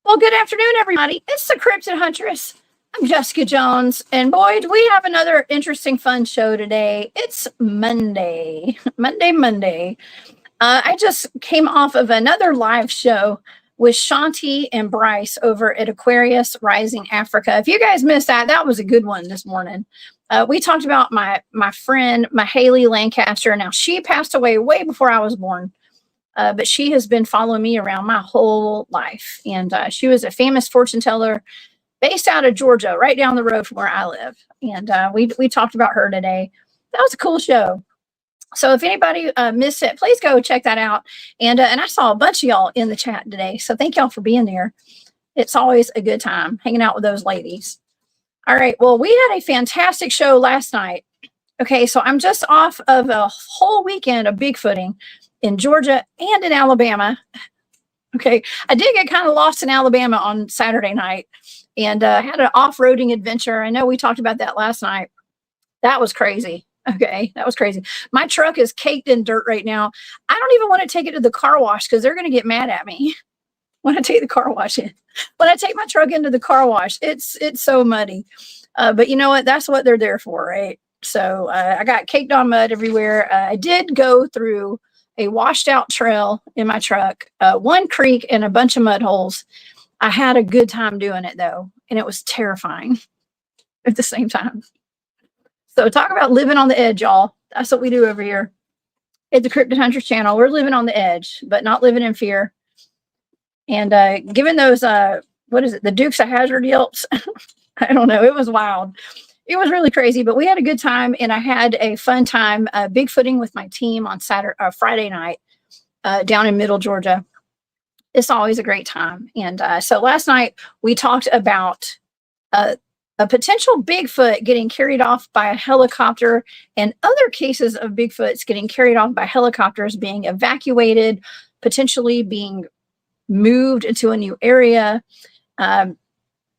Well, good afternoon, everybody. It's the Cryptid Huntress. I'm Jessica Jones, and boy, do we have another interesting, fun show today. It's Monday. Monday. I just came off of another live show with Shanti and Bryce over at Aquarius Rising Africa. If you guys missed that, that was a good one this morning. We talked about my friend, Mahaley Lancaster. Now, she passed away way before I was born. But she has been following me around my whole life. And she was a famous fortune teller based out of Georgia, right down the road from where I live. And we talked about her today. That was a cool show. So if anybody missed it, please go check that out. And I saw a bunch of y'all in the chat today. So thank y'all for being there. It's always a good time hanging out with those ladies. All right. Well, we had a fantastic show last night. Okay. So I'm just off of a whole weekend of Bigfooting in Georgia and in Alabama. Okay, I did get kind of lost in Alabama on Saturday night and had an off-roading adventure. I know we talked about that last night. That was crazy. Okay, that was crazy. My truck is caked in dirt right now. I don't even want to take it to the car wash because they're going to get mad at me when I take the car wash in. When I take my truck into the car wash, it's so muddy. But you know what? That's what they're there for, right? So I got caked on mud everywhere. I did go through a washed out trail in my truck, one creek and a bunch of mud holes. I had a good time doing it though. And it was terrifying at the same time. So talk about living on the edge, y'all. That's what we do over here at the Cryptid Hunters channel. We're living on the edge, but not living in fear. And given those, what is it? The Dukes of Hazzard yelps. I don't know. It was wild. It was really crazy, but we had a good time, and I had a fun time Bigfooting with my team on Friday night down in Middle Georgia. It's always a great time. And so last night we talked about a potential Bigfoot getting carried off by a helicopter and other cases of Bigfoots getting carried off by helicopters, being evacuated, potentially being moved into a new area.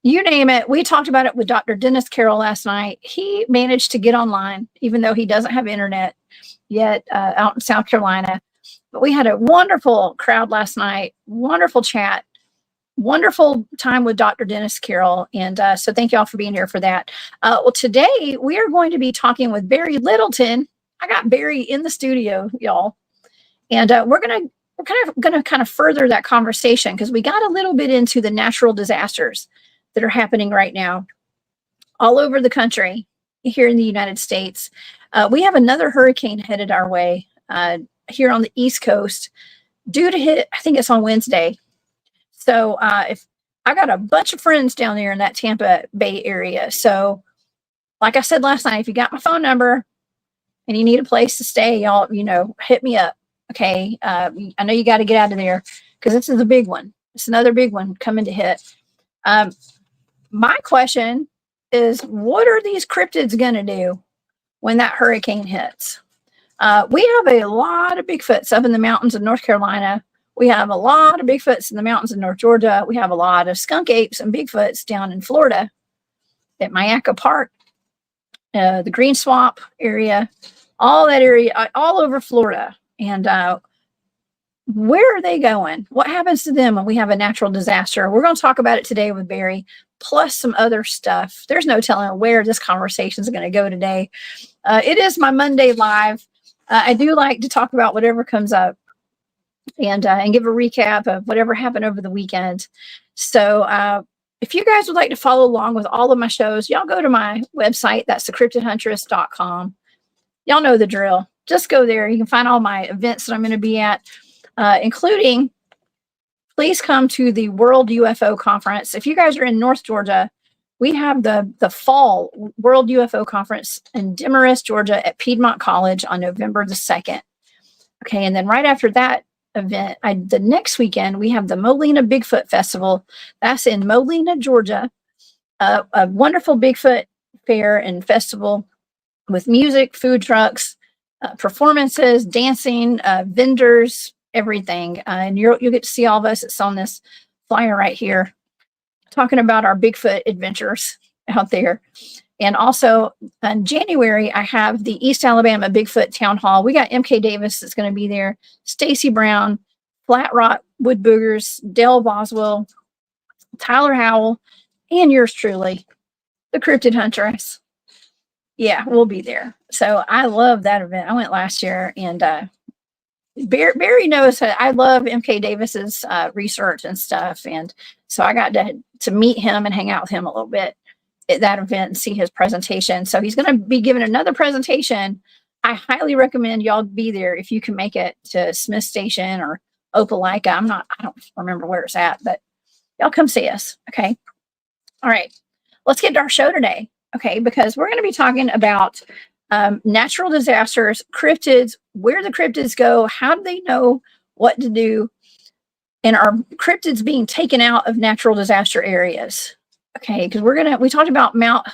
You name it. We talked about it with Dr. Dennis Carroll last night. He managed to get online, even though he doesn't have internet yet out in South Carolina. But we had a wonderful crowd last night, wonderful chat, wonderful time with Dr. Dennis Carroll. And so thank y'all for being here for that. Well, today we are going to be talking with Barry Littleton. I got Barry in the studio, y'all. And we're kind of further that conversation because we got a little bit into the natural disasters that are happening right now all over the country here in the United States. We have another hurricane headed our way here on the East Coast due to hit, I think it's on Wednesday. So if I got a bunch of friends down there in that Tampa Bay area. So like I said last night, if you got my phone number and you need a place to stay, y'all, hit me up. Okay. I know you got to get out of there because this is a big one. It's another big one coming to hit. My question is, what are these cryptids going to do when that hurricane hits? We have a lot of Bigfoots up in the mountains of North Carolina. We have a lot of Bigfoots in the mountains of North Georgia. We have a lot of skunk apes and Bigfoots down in Florida at Mayaca Park, the Green Swamp area, all that area, all over Florida. And where are they going? What happens to them when we have a natural disaster? We're going to talk about it today with Barry, plus some other stuff. There's no telling where this conversation is going to go today. It is my Monday live. I do like to talk about whatever comes up and give a recap of whatever happened over the weekend. So if you guys would like to follow along with all of my shows, y'all go to my website. That's thecryptidhuntress.com. Y'all know the drill. Just go there. You can find all my events that I'm going to be at. Including, please come to the World UFO Conference. If you guys are in North Georgia, we have the fall World UFO Conference in Demarest, Georgia at Piedmont College on November the 2nd. Okay, and then right after that event, the next weekend, we have the Molina Bigfoot Festival. That's in Molina, Georgia. A wonderful Bigfoot fair and festival with music, food trucks, performances, dancing, vendors, everything. And you'll get to see all of us. It's on this flyer right here, talking about our Bigfoot adventures out there. And also in January, I have the East Alabama Bigfoot Town Hall. We got MK Davis that's going to be there, Stacy Brown, Flat Rock Wood Boogers, Dale Boswell, Tyler Howell, and yours truly, the Cryptid Huntress. Yeah, we'll be there. So I love that event. I went last year, and Barry knows that I love MK Davis's research and stuff. And so I got to meet him and hang out with him a little bit at that event and see his presentation. So he's going to be giving another presentation. I highly recommend y'all be there if you can make it to Smith Station or Opelika. I don't remember where it's at, but y'all come see us. Okay. All right. Let's get to our show today. Okay. Because we're going to be talking about natural disasters, cryptids, where the cryptids go, how do they know what to do, and are cryptids being taken out of natural disaster areas? Okay, because we talked about Mount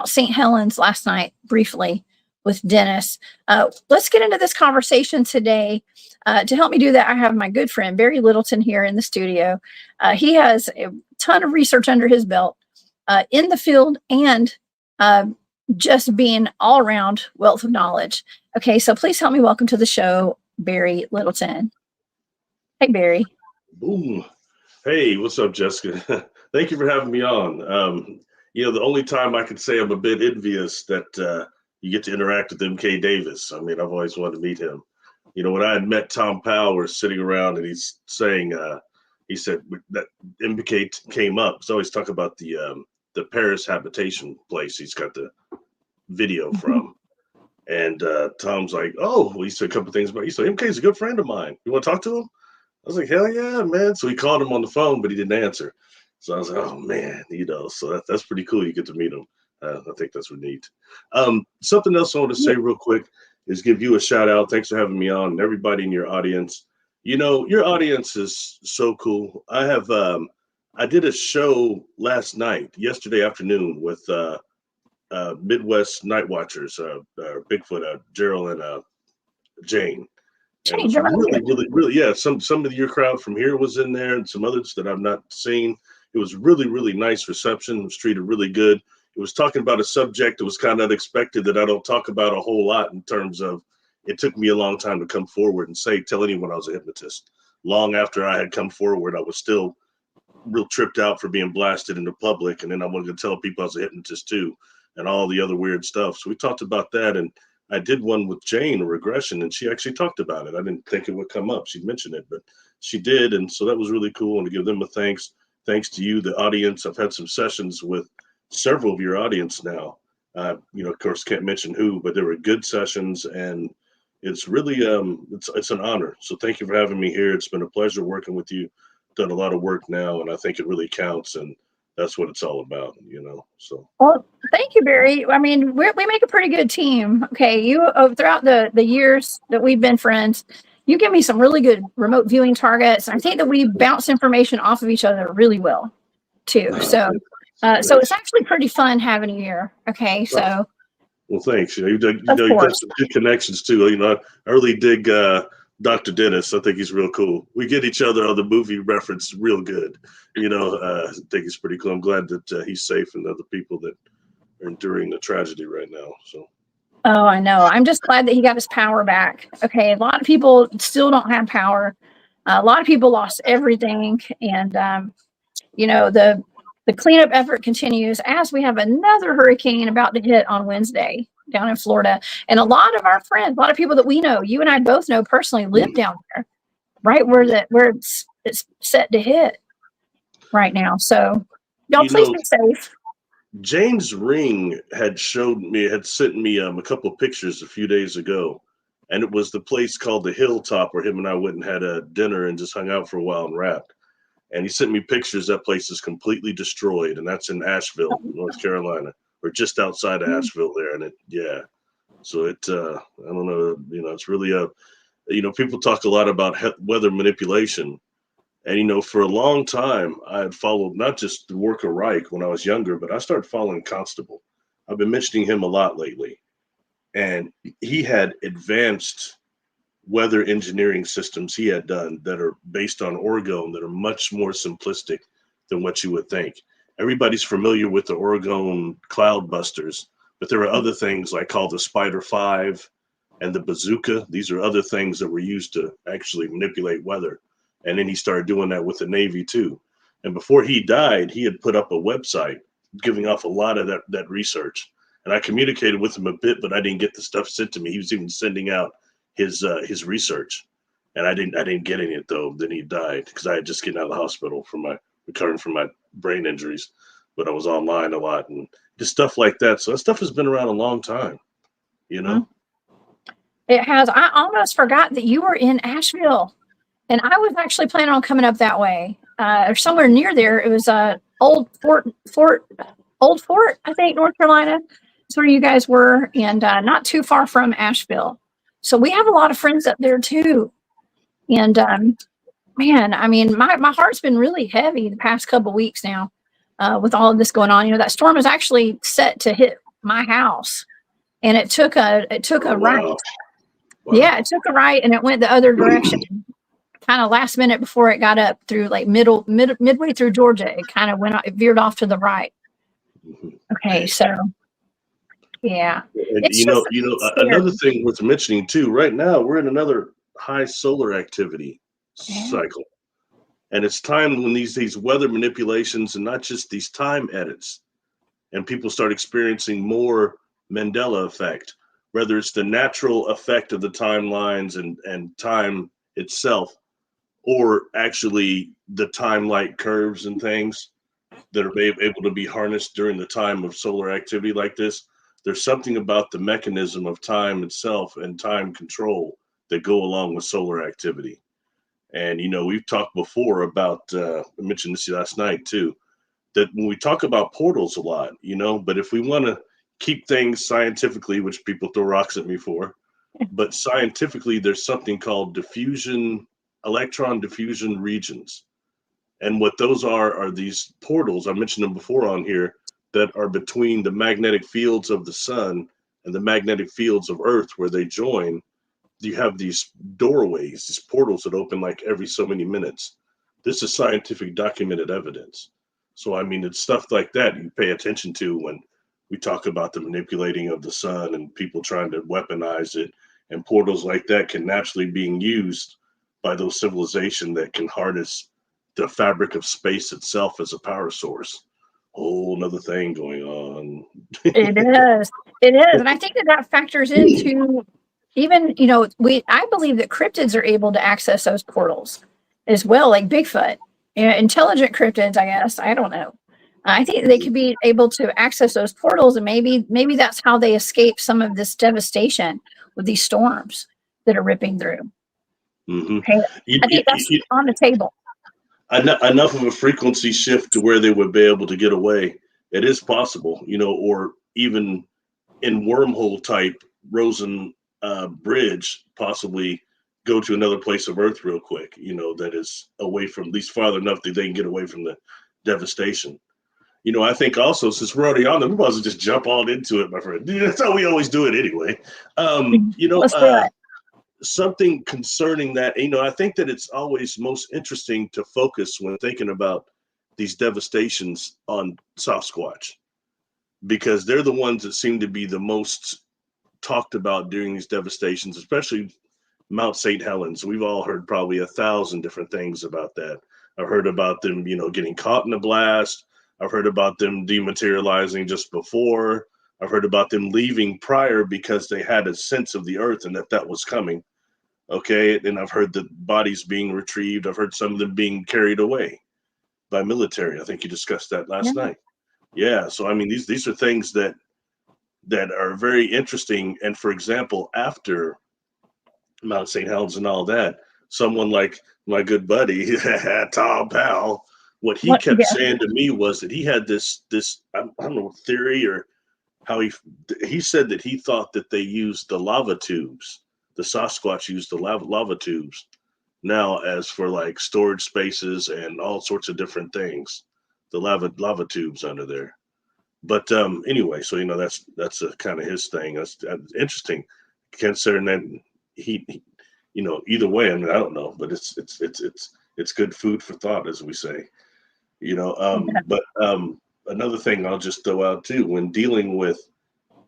St. Helens last night briefly with Dennis. Let's get into this conversation today. To help me do that, I have my good friend Barry Littleton here in the studio. He has a ton of research under his belt in the field and just being all around wealth of knowledge. Okay, so please help me welcome to the show, Barry Littleton. Hey, Barry. Boom. Hey, what's up, Jessica? Thank you for having me on. The only time I could say I'm a bit envious that you get to interact with MK Davis. I mean, I've always wanted to meet him. When I had met Tom Powell, we're sitting around and he's saying, he said that MK came up. So always talk about the Paris habitation place he's got the video from. And Tom's like, oh, well, he said a couple things about you. So MK's a good friend of mine. You want to talk to him? I was like, hell yeah, man. So he called him on the phone, but he didn't answer. So I was like, oh, man, so that's pretty cool. You get to meet him. I think that's really neat. Something else I want to say real quick is give you a shout out. Thanks for having me on, and everybody in your audience. Your audience is so cool. I did a show yesterday afternoon with Midwest Night Watchers, Bigfoot, Gerald and Jane. And it was really, yeah. Some of your crowd from here was in there, and some others that I've not seen. It was really, really nice reception. It was treated really good. It was talking about a subject that was kind of unexpected that I don't talk about a whole lot in terms of it took me a long time to come forward and tell anyone I was a hypnotist. Long after I had come forward, I was still real tripped out for being blasted in the public. And then I wanted to tell people I was a hypnotist too, and all the other weird stuff. So we talked about that. And I did one with Jane, a regression, and she actually talked about it. I didn't think it would come up. She mentioned it, but she did. And so that was really cool. And to give them a thanks to you, the audience. I've had some sessions with several of your audience now. Of course, can't mention who, but they were good sessions. And it's really, it's an honor. So thank you for having me here. It's been a pleasure working with you. Done a lot of work now, and I think it really counts. And that's what it's all about, so. Well, thank you, Barry. I mean, we make a pretty good team. Okay. You, throughout the years that we've been friends, you give me some really good remote viewing targets. I think that we bounce information off of each other really well too. So it's actually pretty fun having you here. Okay. So. Well, thanks. You've got some good connections too. I really dig Dr. Dennis. I think he's real cool. We get each other on the movie reference real good. I think he's pretty cool. I'm glad that he's safe and other people that are enduring the tragedy right now. So. Oh, I know. I'm just glad that he got his power back. Okay. A lot of people still don't have power. A lot of people lost everything. And, the cleanup effort continues as we have another hurricane about to hit on Wednesday down in Florida. And a lot of our friends, a lot of people that we know, you and I both know personally, live down there, right where it's set to hit right now. So y'all please be safe. James Ring had sent me a couple of pictures a few days ago, and it was the place called the Hilltop where him and I went and had a dinner and just hung out for a while and rapped. And he sent me pictures. That place is completely destroyed, and that's in Asheville, North Carolina, or just outside of Asheville there. And so it, I don't know, it's really people talk a lot about weather manipulation. And, for a long time, I had followed not just the work of Reich when I was younger, but I started following Constable. I've been mentioning him a lot lately. And he had advanced weather engineering systems he had done that are based on orgone that are much more simplistic than what you would think. Everybody's familiar with the orgone cloud busters, but there are other things like called the Spider 5 and the bazooka. These are other things that were used to actually manipulate weather. And then he started doing that with the Navy too. And before he died, he had put up a website giving off a lot of that research. And I communicated with him a bit, but I didn't get the stuff sent to me. He was even sending out his research, and I didn't get any of it though. Then he died because I had just gotten out of the hospital recovering from my brain injuries, but I was online a lot and just stuff like that. So that stuff has been around a long time, It has. I almost forgot that you were in Asheville, and I was actually planning on coming up that way, or somewhere near there. It was Old Fort, I think, North Carolina. That's where you guys were, and not too far from Asheville. So we have a lot of friends up there too. And man, I mean, my heart's been really heavy the past couple of weeks now with all of this going on. That storm was actually set to hit my house, and it took a right. Wow. Yeah, it took a right, and it went the other direction. Kind of last minute before it got up through like midway through Georgia, it kind of it veered off to the right. Okay, so yeah. And another thing worth mentioning too, right now we're in another high solar activity cycle. And it's time when these weather manipulations and not just these time edits, and people start experiencing more Mandela effect, whether it's the natural effect of the timelines and time itself, or actually the time-like curves and things that are able to be harnessed during the time of solar activity like this. There's something about the mechanism of time itself and time control that go along with solar activity. And, we've talked before about, I mentioned this last night too, that when we talk about portals a lot, but if we want to keep things scientifically, which people throw rocks at me for, but scientifically, there's something called electron diffusion regions. And what those are these portals, I mentioned them before on here, that are between the magnetic fields of the sun and the magnetic fields of Earth where they join. You have these doorways, these portals that open like every so many minutes. This is scientific documented evidence. So, I mean, it's stuff like that you pay attention to when we talk about the manipulating of the sun and people trying to weaponize it. And portals like that can naturally being used by those civilizations that can harness the fabric of space itself as a power source. Whole another thing going on. It is. And I think that factors into even, I believe that cryptids are able to access those portals as well, like Bigfoot. Intelligent cryptids, I guess. I don't know. I think they could be able to access those portals, and maybe that's how they escape some of this devastation with these storms that are ripping through. Mm-hmm. Okay. I think that's on the table. Enough of a frequency shift to where they would be able to get away. It is possible, or even in wormhole type Rosen bridge, possibly go to another place of Earth real quick, that is away from, at least farther enough that they can get away from the devastation. I think also, since we're already on them, we might as well just jump all into it, my friend. That's how we always do it anyway. Something concerning that, I think that it's always most interesting to focus when thinking about these devastations on Sasquatch, because they're the ones that seem to be the most talked about during these devastations, especially Mount St. Helens. We've all heard probably 1,000 different things about that. I've heard about them, getting caught in a blast. I've heard about them dematerializing just before. I've heard about them leaving prior because they had a sense of the earth and that was coming. Okay. And I've heard the bodies being retrieved. I've heard some of them being carried away by military. I think you discussed that last night. Yeah. So, I mean, these are things that are very interesting. And for example, after Mount St. Helens and all that, someone like my good buddy, Tom Powell, what he kept saying to me was that he had this I don't know, theory or how he said that he thought that they used the lava tubes. The Sasquatch used the lava tubes now as for like storage spaces and all sorts of different things. The lava tubes under there. But anyway, so that's a kind of his thing. That's interesting, considering that he either way. I mean, I don't know, but it's good food for thought, as we say. But another thing I'll just throw out too, when dealing with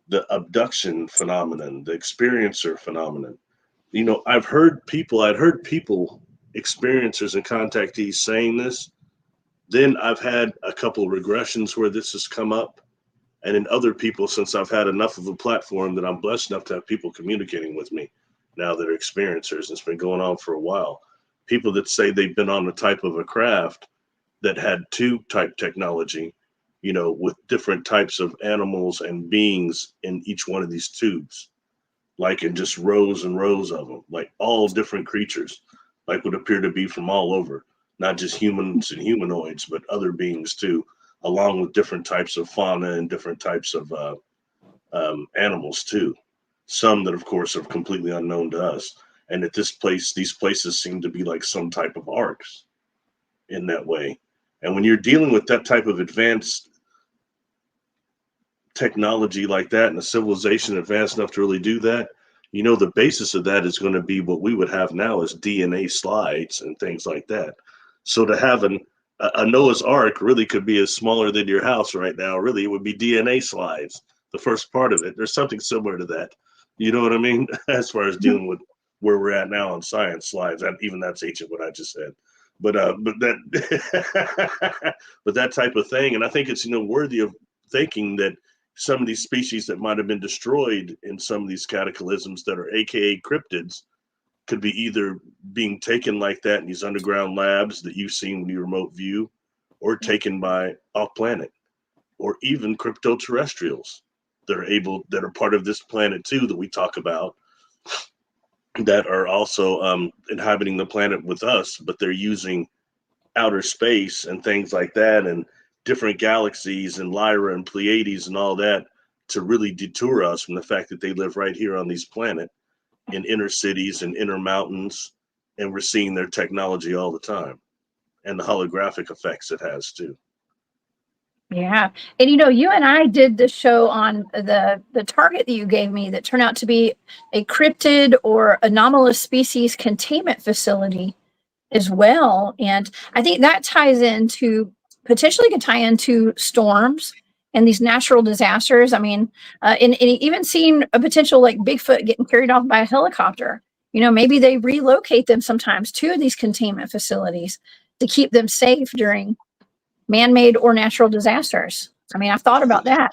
the abduction phenomenon, the experiencer phenomenon, I'd heard people, experiencers and contactees saying this. Then I've had a couple of regressions where this has come up. And in other people, since I've had enough of a platform that I'm blessed enough to have people communicating with me now that are experiencers, and it's been going on for a while. People that say they've been on the type of a craft that had tube type technology, with different types of animals and beings in each one of these tubes, like in just rows and rows of them, like all different creatures, like would appear to be from all over, not just humans and humanoids, but other beings too, along with different types of fauna and different types of animals too. Some that, of course, are completely unknown to us. And at these places seem to be like some type of arcs in that way. And when you're dealing with that type of advanced technology like that, and a civilization advanced enough to really do that, the basis of that is going to be what we would have now as DNA slides and things like that. So to have a Noah's Ark really could be as smaller than your house right now. Really, it would be DNA slides, the first part of it. There's something similar to that. You know what I mean? As far as dealing with where we're at now on science slides, even that's ancient what I just said. But that but that type of thing. And I think it's worthy of thinking that some of these species that might have been destroyed in some of these cataclysms that are AKA cryptids could be either being taken like that in these underground labs that you've seen when you remote view, or taken by off planet, or even crypto-terrestrials that are part of this planet too, that we talk about, that are also inhabiting the planet with us, but they're using outer space and things like that, and different galaxies and Lyra and Pleiades and all that, to really detour us from the fact that they live right here on this planet in inner cities and inner mountains, and we're seeing their technology all the time, and the holographic effects it has too. Yeah. And you and I did the show on the target that you gave me that turned out to be a cryptid or anomalous species containment facility as well. And I think that potentially could tie into storms and these natural disasters. I mean, and even seeing a potential like Bigfoot getting carried off by a helicopter. Maybe they relocate them sometimes to these containment facilities to keep them safe during man-made or natural disasters. I mean, I've thought about that.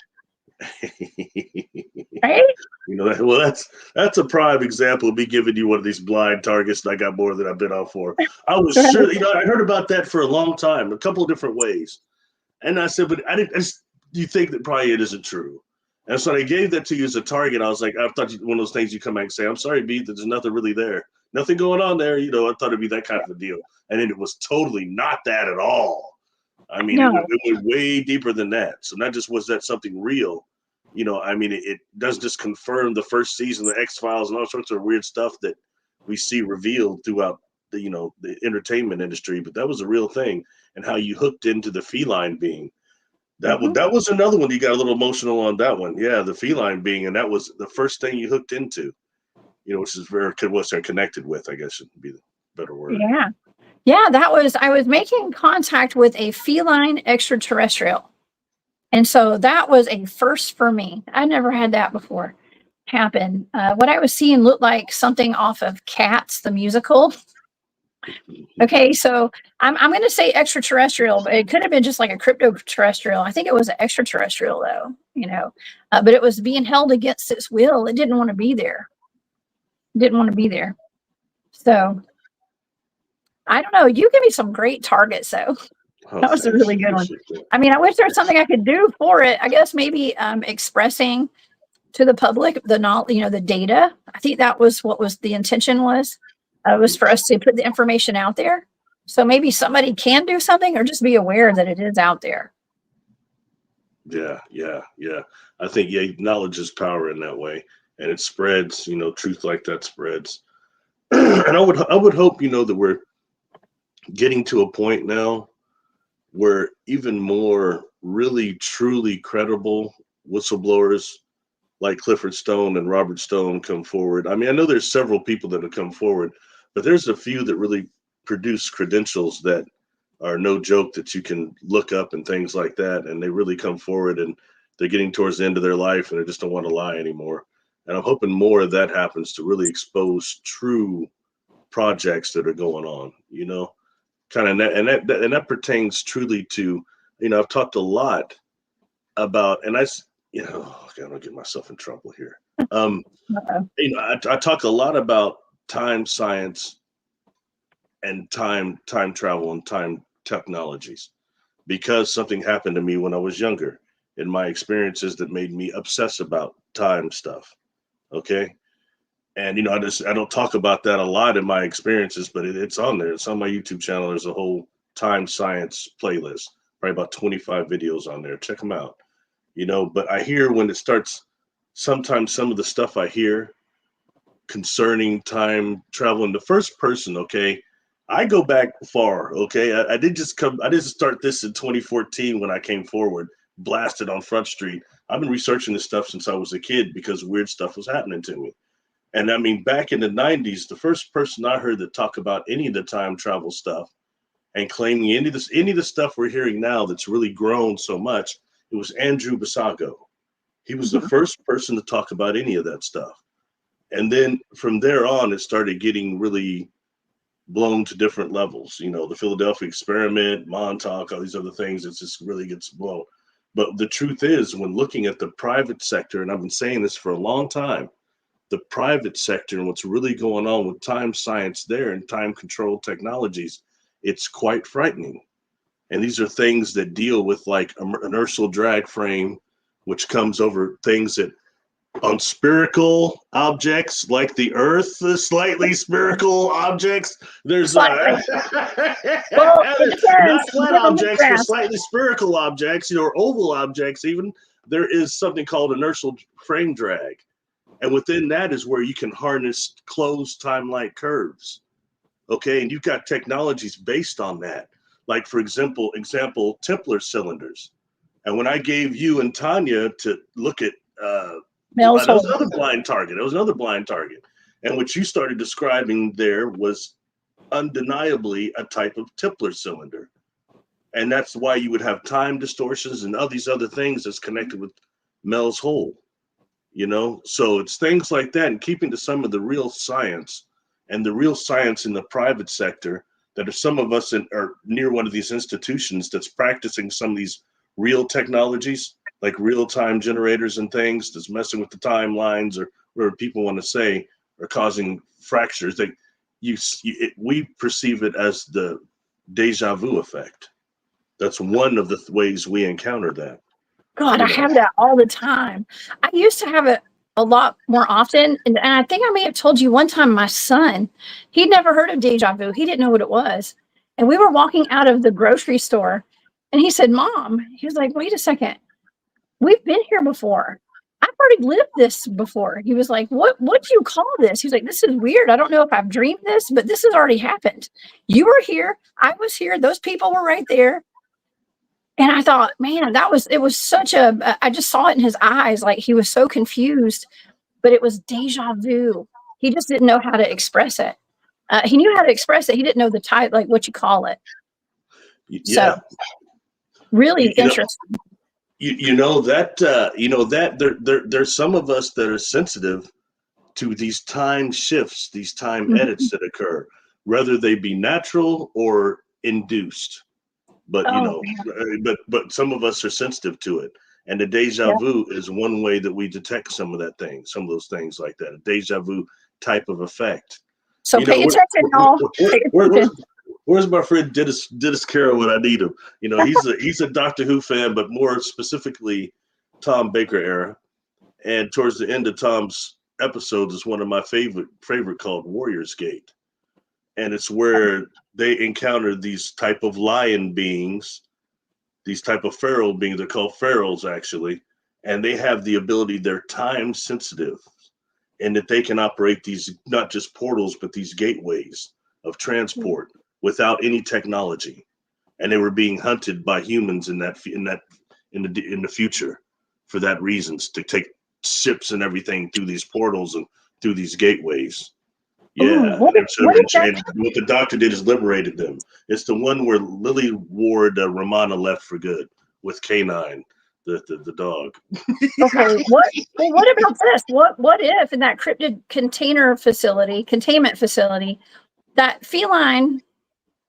Right? Well, that's a prime example of me giving you one of these blind targets, and I got more than I've been on for. I was sure, I heard about that for a long time, a couple of different ways. And I said, but you think that probably it isn't true. And so I gave that to you as a target. I was like, I thought one of those things you come back and say, I'm sorry, B, there's nothing really there. Nothing going on there. I thought it'd be that kind of a deal. And then it was totally not that at all. I mean, it went way deeper than that. So not just was that something real, it does just confirm the first season of the X-Files and all sorts of weird stuff that we see revealed throughout the entertainment industry. But that was a real thing, and how you hooked into the feline being. That was another one. You got a little emotional on that one. Yeah, the feline being, and that was the first thing you hooked into, which is what's they're connected with, I guess would be the better word. Yeah. Yeah, I was making contact with a feline extraterrestrial. And so that was a first for me. I never had that before happen. What I was seeing looked like something off of Cats, the musical. Okay, so I'm going to say extraterrestrial, but it could have been just like a crypto-terrestrial. I think it was an extraterrestrial, though, but it was being held against its will. It didn't want to be there. So I don't know. You give me some great targets, though. That was a really good one. I mean, I wish there was something I could do for it. I guess maybe expressing to the public the data. I think that was what was the intention was. It was for us to put the information out there. So maybe somebody can do something or just be aware that it is out there. Yeah, yeah, yeah. I think knowledge is power in that way, and it spreads. Truth like that spreads. And I would hope that we're getting to a point now where even more really truly credible whistleblowers like Clifford Stone and Robert Stone come forward. I mean, I know there's several people that have come forward, but there's a few that really produce credentials that are no joke, that you can look up and things like that. And they really come forward, and they're getting towards the end of their life and they just don't want to lie anymore. And I'm hoping more of that happens to really expose true projects that are going on, kind of, and that pertains truly to, I've talked a lot about, and I don't get myself in trouble here. I talk a lot about time science and time travel and time technologies, because something happened to me when I was younger in my experiences that made me obsess about time stuff. Okay. And, I don't talk about that a lot in my experiences, but it's on there. It's on my YouTube channel. There's a whole time science playlist, probably about 25 videos on there. Check them out. But I hear when it starts, sometimes some of the stuff I hear concerning time travel in the first person, okay, I go back far, okay? I didn't start this in 2014 when I came forward, blasted on Front Street. I've been researching this stuff since I was a kid because weird stuff was happening to me. And I mean, back in the 90s, the first person I heard that talk about any of the time travel stuff and claiming any of the stuff we're hearing now that's really grown so much, it was Andrew Basago. He was the first person to talk about any of that stuff. And then from there on, it started getting really blown to different levels. The Philadelphia experiment, Montauk, all these other things, it just really gets blown. But the truth is, when looking at the private sector, and I've been saying this for a long time, the private sector and what's really going on with time science there and time control technologies, it's quite frightening. And these are things that deal with like inertial drag frame, which comes over things that on spherical objects like the Earth, the slightly spherical objects. There's Well, not flat objects, but slightly spherical objects, or oval objects even. There is something called inertial frame drag. And within that is where you can harness closed time-like curves. Okay, and you've got technologies based on that. Like, for example, Templar cylinders. And when I gave you and Tanya to look at that was another blind target. It was another blind target. And what you started describing there was undeniably a type of Templar cylinder. And that's why you would have time distortions and all these other things that's connected with Mel's hole. So it's things like that, and keeping to some of the real science and the real science in the private sector, that if some of us are near one of these institutions that's practicing some of these real technologies, like real-time generators and things that's messing with the timelines, or whatever people want to say, are causing fractures, that we perceive it as the deja vu effect. That's one of the ways we encounter that. God, I have that all the time. I used to have it a lot more often. And I think I may have told you one time, my son, he'd never heard of deja vu. He didn't know what it was. And we were walking out of the grocery store and he said, Mom, he was like, wait a second. We've been here before. I've already lived this before. He was like, what do you call this? He was like, this is weird. I don't know if I've dreamed this, but this has already happened. You were here. I was here. Those people were right there. And I thought, man, it was such I just saw it in his eyes. Like he was so confused, but it was deja vu. He just didn't know how to express it. He knew how to express it. He didn't know the type, like what you call it. Yeah. So really interesting. There's some of us that are sensitive to these time shifts, these time edits that occur, whether they be natural or induced. But but some of us are sensitive to it, and the deja vu is one way that we detect some of those things like that, a deja vu type of effect. So pay attention, y'all. Where's my friend Dennis Carroll when I need him? He's a Doctor Who fan, but more specifically Tom Baker era. And towards the end of Tom's episodes is one of my favorite called Warrior's Gate. and it's where they encounter these type of lion beings, these type of feral beings. They're called ferals, actually, and they have the ability. They're time sensitive, and that they can operate these not just portals, but these gateways of transport without any technology. And they were being hunted by humans in the future for that reasons, to take ships and everything through these portals and through these gateways. Yeah, What and is that? what the doctor did is liberated them. It's the one where Lily Ward Romana left for good with K9, the dog. Okay, what about this? What if in that cryptid containment facility, that feline,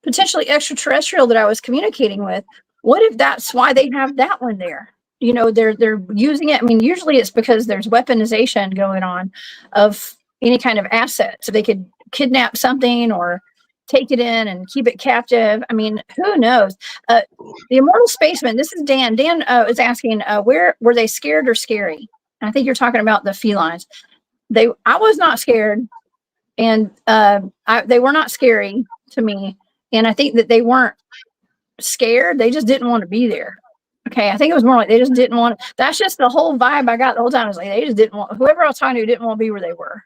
potentially extraterrestrial that I was communicating with, what if that's why they have that one there? You know, they're using it. I mean, usually it's because there's weaponization going on of any kind of asset. So they could kidnap something or take it in and keep it captive. I mean, who knows? The Immortal Spaceman, this is Dan. Dan is asking, where were they scared or scary? I think you're talking about the felines. I was not scared, and they were not scary to me. And I think that they weren't scared. They just didn't want to be there. Okay. I think it was more like they just didn't want to. That's just the whole vibe I got the whole time. I was like, they just didn't want, whoever I was talking to didn't want to be where they were.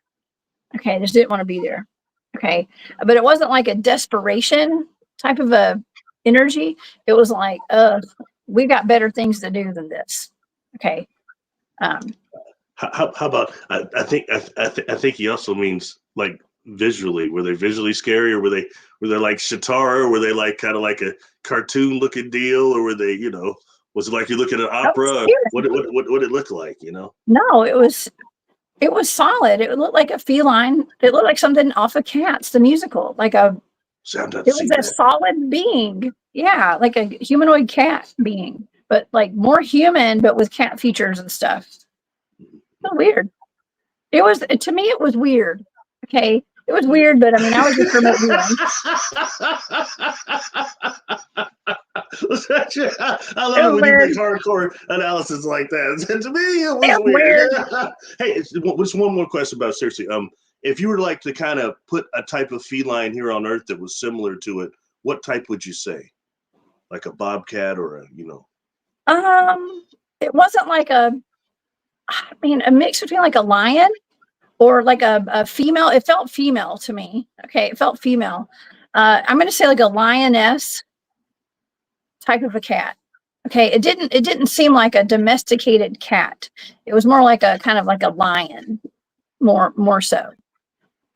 Okay. They just didn't want to be there. Okay. But it wasn't like a desperation type of a energy. It was like, we got better things to do than this. Okay. How about, I think he also means like visually. Were they visually scary, or were they like Shatara? Or were they like kind of like a cartoon looking deal, or were they, was it like you're looking at opera? What it look like, No, it was solid. It looked like a feline. It looked like something off of Cats, the musical, like it was a solid being. Yeah, like a humanoid cat being, but like more human, but with cat features and stuff. So weird. It was, to me, it was weird. Okay. It was weird, but I mean, I was just remote viewing. I love it when you make hardcore analysis like that. To me, it was weird. Hey, just one more question about it, seriously. If you were like to kind of put a type of feline here on Earth that was similar to it, what type would you say? Like a bobcat or a, It wasn't like a mix between like a lion or like a female. It felt female to me. Okay, it felt female. I'm going to say like a lioness type of a cat. Okay, it didn't seem like a domesticated cat. It was more like a kind of like a lion, more so,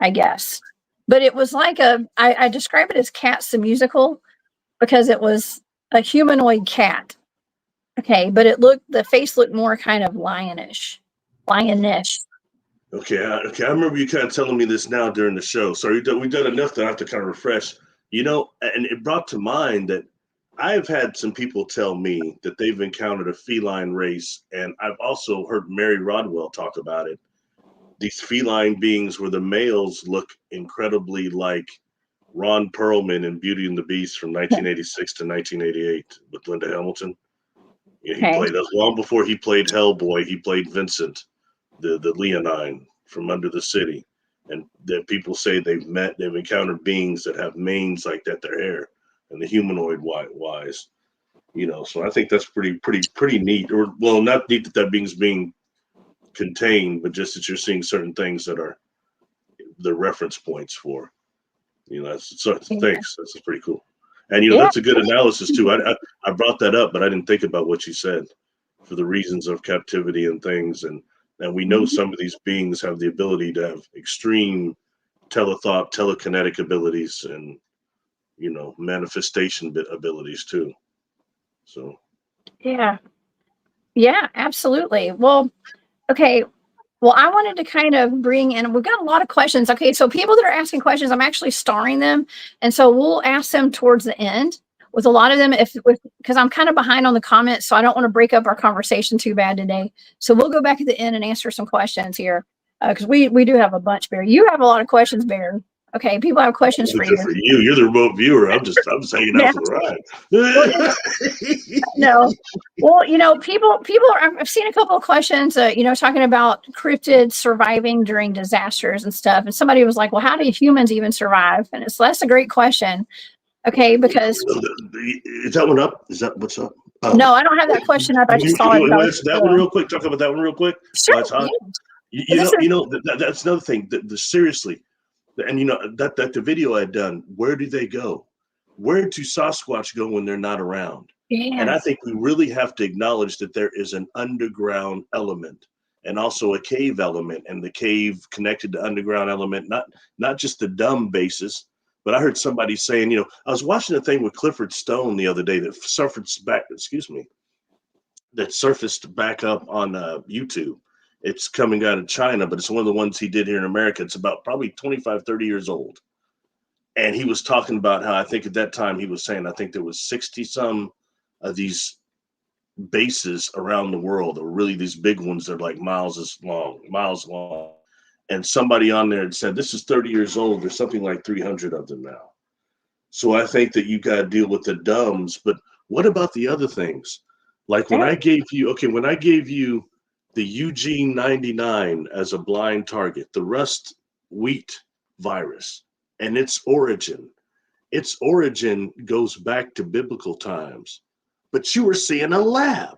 I guess. But it was like I describe it as Cats the musical because it was a humanoid cat. Okay, but the face looked more kind of lionish. Okay, I remember you kind of telling me this now during the show. So we've done enough that I have to kind of refresh. And it brought to mind that I've had some people tell me that they've encountered a feline race, and I've also heard Mary Rodwell talk about it. These feline beings where the males look incredibly like Ron Perlman in Beauty and the Beast from 1986 to 1988 with Linda Hamilton. Yeah, he played us long before he played Hellboy. He played Vincent, the Leonine from Under the City, and that people say they've encountered beings that have manes like that, their hair, and the humanoid wise, So I think that's pretty neat. Or well, not neat that being's being contained, but just that you're seeing certain things that are the reference points for. Thanks. That's pretty cool. And that's a good analysis too. I brought that up, but I didn't think about what you said for the reasons of captivity and things. And we know some of these beings have the ability to have extreme telethought, telekinetic abilities, and manifestation abilities too. So yeah, absolutely. Well, okay. Well, I wanted to kind of bring in, we've got a lot of questions. Okay, so people that are asking questions, I'm actually starring them. And so we'll ask them towards the end with a lot of them, because I'm kind of behind on the comments, so I don't want to break up our conversation too bad today. So we'll go back at the end and answer some questions here, because we do have a bunch, Bear. You have a lot of questions, Bear. Okay, people have questions for Good you. for you. You're the remote viewer. I'm just hanging out Yeah. for the ride. Well, no. Well, people are, I've seen a couple of questions, talking about cryptids surviving during disasters and stuff. And somebody was like, well, how do humans even survive? And that's a great question. Okay, because Is that one up? Is that what's up? no, I don't have that question up. I just saw it. You answer that one real quick. Talk about that one real quick. Sure. It's hot. Yeah. That's another thing. Seriously, and that the video I had done. Where do they go? Where do Sasquatch go when they're not around? Yeah. And I think we really have to acknowledge that there is an underground element and also a cave element, and the cave connected to underground element, not just the dumb basis. But I heard somebody saying, I was watching a thing with Clifford Stone the other day that surfaced back up on YouTube. It's coming out of China, but it's one of the ones he did here in America. It's about probably 25, 30 years old. And he was talking about how I think at that time he was saying, I think there was 60 some of these bases around the world, or really these big ones that are like miles long. And somebody on there had said, this is 30 years old. There's something like 300 of them now. So I think that you got to deal with the dumbs, but what about the other things? Like when I gave you the Eugene 99 as a blind target, the rust wheat virus, and its origin goes back to biblical times. But you were seeing a lab.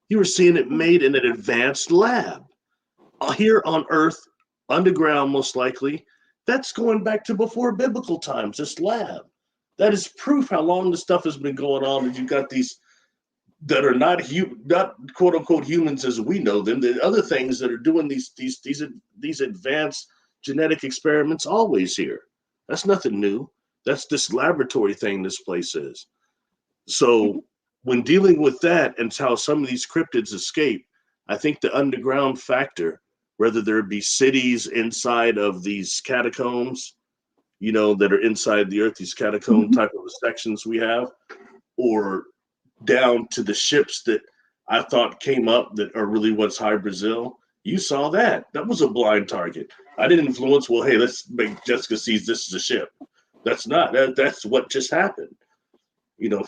You were seeing it made in an advanced lab. Here on Earth, underground most likely, that's going back to before biblical times, this lab. That is proof how long the stuff has been going on, that you've got these that are not quote unquote humans as we know them. The other things that are doing these advanced genetic experiments always here. That's nothing new. That's this laboratory thing this place is. So when dealing with that and how some of these cryptids escape, I think the underground factor, whether there be cities inside of these catacombs, that are inside the earth, these catacomb type of sections we have, or down to the ships that I thought came up that are really what's high Brazil. You saw that. That was a blind target. I didn't influence, well, hey, let's make Jessica sees this is a ship. That's not. That's what just happened.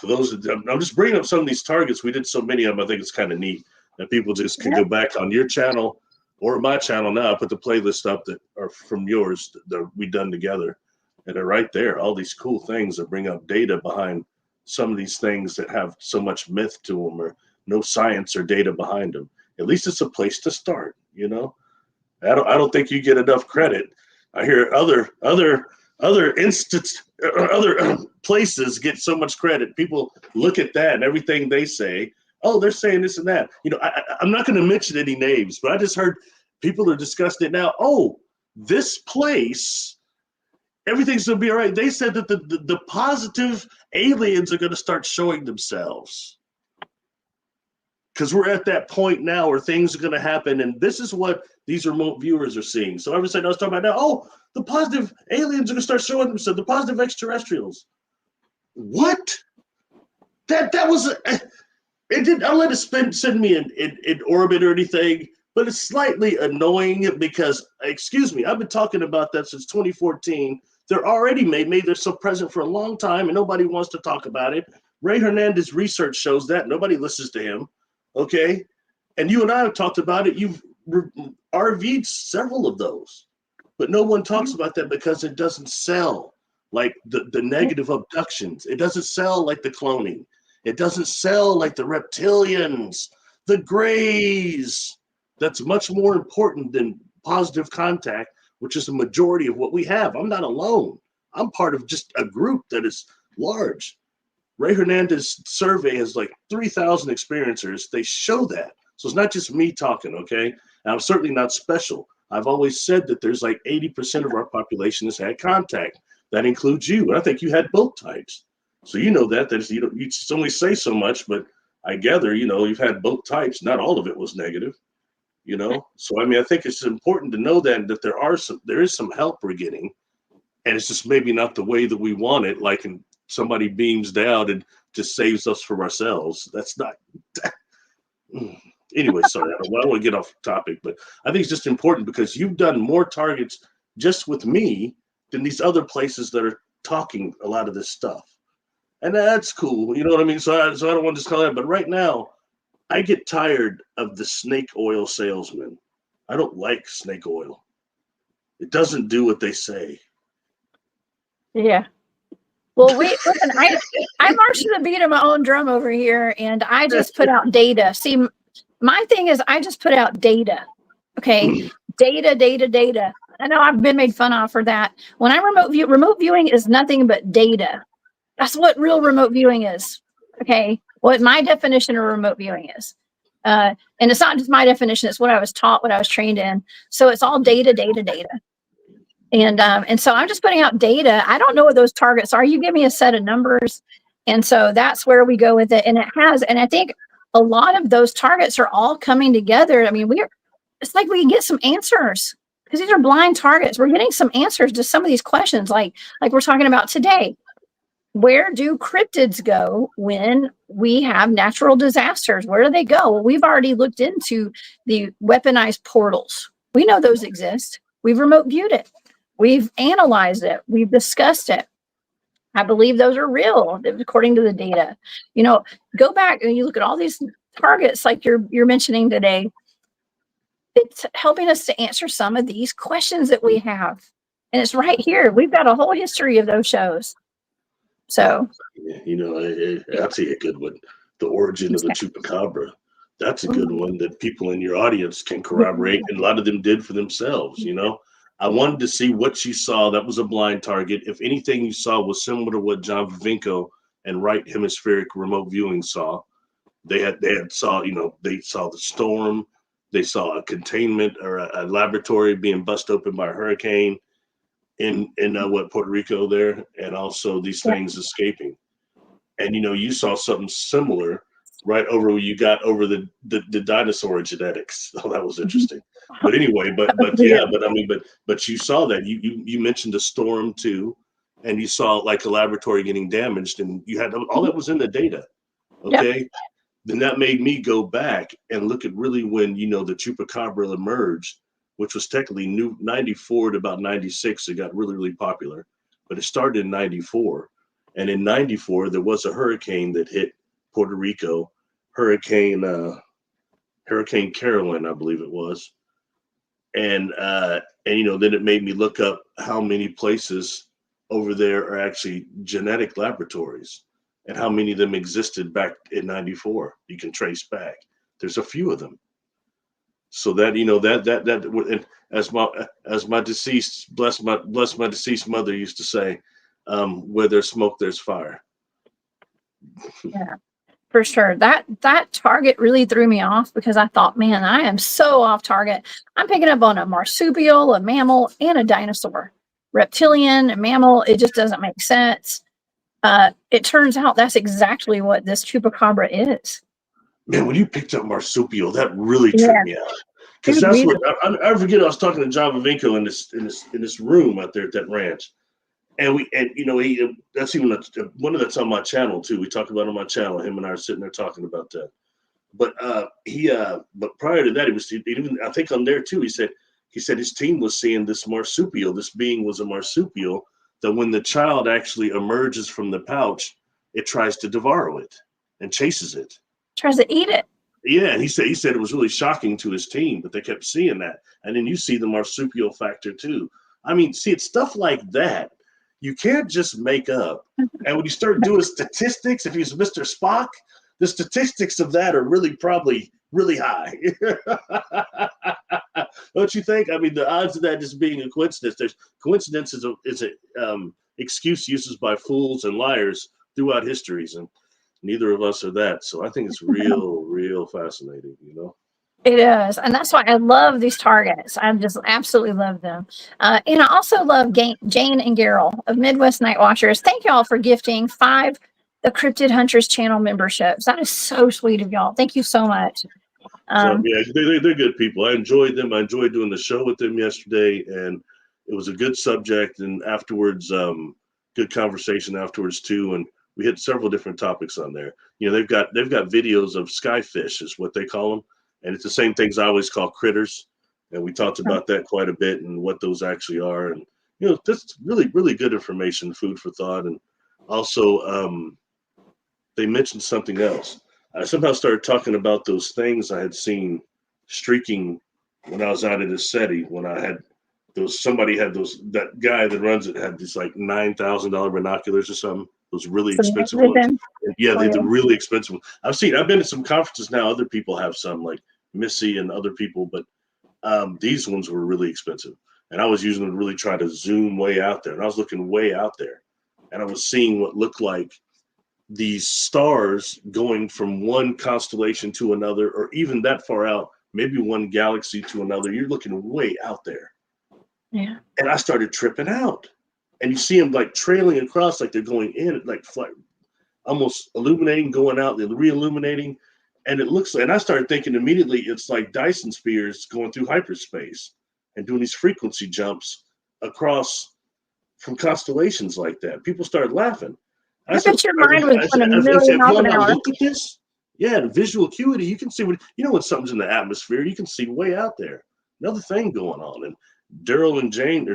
For those, I'm just bringing up some of these targets. We did so many of them. I think it's kind of neat that people just can go back on your channel or my channel now. I put the playlist up that are from yours that we done together. And they're right there. All these cool things that bring up data behind some of these things that have so much myth to them or no science or data behind them. At least it's a place to start. I don't think you get enough credit. I hear other places get so much credit. People look at that and everything they say, oh, they're saying this and that. I'm not going to mention any names, but I just heard people are discussing it now. Oh, this place, everything's going to be all right. They said that the positive aliens are going to start showing themselves. Because we're at that point now where things are going to happen, and this is what these remote viewers are seeing. So everyone I was talking about now, oh, the positive aliens are going to start showing themselves, the positive extraterrestrials. What? That was it didn't. I'll let it send me in orbit or anything, but it's slightly annoying because, excuse me, I've been talking about that since 2014. They're already made. They're so present for a long time, and nobody wants to talk about it. Ray Hernandez research shows that nobody listens to him. Okay, and you and I have talked about it. You've RV'd several of those, but no one talks about that because it doesn't sell like the negative abductions. It doesn't sell like the cloning. It doesn't sell like the reptilians, the grays. That's much more important than positive contact, which is the majority of what we have. I'm not alone. I'm part of just a group that is large. Ray Hernandez survey has like 3,000 experiencers. They show that. So it's not just me talking, okay? And I'm certainly not special. I've always said that there's like 80% of our population has had contact. That includes you. And I think you had both types. So you know that you only say so much, but I gather, you've had both types. Not all of it was negative, So, I think it's important to know that there is some help we're getting. And it's just maybe not the way that we want it, like somebody beams down and just saves us from ourselves. That's not. Anyway, sorry, I don't want to get off topic, but I think it's just important because you've done more targets just with me than these other places that are talking a lot of this stuff. And that's cool. You know what I mean? So I don't want to just call that. But right now, I get tired of the snake oil salesman. I don't like snake oil. It doesn't do what they say. Yeah. Well, listen, I march to the beat of my own drum over here, and I just put out data. See, my thing is I just put out data. Okay. Data. I know I've been made fun of for that. When I remote viewing is nothing but data. That's what real remote viewing is. Okay. What my definition of remote viewing is. And it's not just my definition, it's what I was taught, what I was trained in. So it's all data. And so I'm just putting out data. I don't know what those targets are. You give me a set of numbers. And so that's where we go with it. And I think a lot of those targets are all coming together. I mean, it's like we can get some answers because these are blind targets. We're getting some answers to some of these questions, like we're talking about today. Where do cryptids go when we have natural disasters? Where do they go? Well, we've already looked into the weaponized portals. We know those exist. We've remote viewed it. We've analyzed it. We've discussed it. I believe those are real according to the data. You know, go back and you look at all these targets like you're mentioning today. It's helping us to answer some of these questions that we have. And it's right here. We've got a whole history of those shows. So, you know, that's a good one. The origin of the chupacabra. That's a good one that people in your audience can corroborate, and a lot of them did for themselves. You know, I wanted to see what you saw. That was a blind target. If anything you saw was similar to what John Vivinco and Right Hemispheric Remote Viewing saw, they saw the storm. They saw a containment or a laboratory being bust open by a hurricane in Puerto Rico there, and also these things escaping. And you saw something similar right over where you got over the dinosaur genetics. Oh, that was interesting. But anyway, but you saw that you mentioned a storm too, and you saw like a laboratory getting damaged, and you had all that was in the data. Okay. Yep. Then that made me go back and look at really when the chupacabra emerged, which was technically new 94 to about 96. It got really, really popular, but it started in 94. And in 94, there was a hurricane that hit Puerto Rico, Hurricane Carolyn, I believe it was. And then it made me look up how many places over there are actually genetic laboratories and how many of them existed back in 94. You can trace back. There's a few of them. So that and as my deceased bless my deceased mother used to say, where there's smoke, there's fire. Yeah, for sure. That target really threw me off because I thought, man, I am so off target. I'm picking up on a marsupial, a mammal, and a dinosaur. Reptilian, a mammal, it just doesn't make sense. It turns out that's exactly what this chupacabra is. Man, when you picked up marsupial, that really tripped me out. Because that's what I forget. I was talking to John Vivinco in this room out there at that ranch, and that's even one of that's on my channel too. We talk about it on my channel. Him and I are sitting there talking about that. But but prior to that, I think on there too. He said his team was seeing this marsupial. This being was a marsupial that when the child actually emerges from the pouch, it tries to devour it and chases it. Tries to eat it. Yeah, and he said it was really shocking to his team, but they kept seeing that. And then you see the marsupial factor too. I mean, see, it's stuff like that you can't just make up. And when you start doing statistics, if he's Mr. Spock, the statistics of that are probably really high. Don't you think? I mean, the odds of that just being a coincidence. Coincidence is a excuse uses by fools and liars throughout histories, and neither of us are that. So I think it's real fascinating, It is. And that's why I love these targets. I just absolutely love them. And I also love Jane and Garrel of Midwest Night Watchers. Thank y'all for gifting 5 the Cryptid Huntress channel memberships. That is so sweet of y'all. Thank you so much. So yeah, they're good people. I enjoyed them. I enjoyed doing the show with them yesterday, and it was a good subject. And afterwards, good conversation afterwards too. And we hit several different topics on there. They've got videos of skyfish is what they call them. And it's the same things I always call critters. And we talked about that quite a bit and what those actually are. And, that's really, really good information, food for thought. And also, they mentioned something else. I somehow started talking about those things I had seen streaking when I was out at Iseti, when I had that guy that runs it had these like $9,000 binoculars or something, those really expensive ones. And yeah, they're really expensive ones. I've been to some conferences now, other people have some, like Missy and other people, but these ones were really expensive. And I was using them to really try to zoom way out there. And I was looking way out there. And I was seeing what looked like these stars going from one constellation to another, or even that far out, maybe one galaxy to another. You're looking way out there. Yeah. And I started tripping out. And you see them like trailing across, like they're going in, like almost illuminating, going out, then re-illuminating. And it looks like, and I started thinking immediately, it's like Dyson spheres going through hyperspace and doing these frequency jumps across from constellations like that. People started laughing. I bet your mind was going a million miles an hour. Look at this. Yeah, the visual acuity, you can see when something's in the atmosphere, you can see way out there. Another thing going on. And Gerald and Jane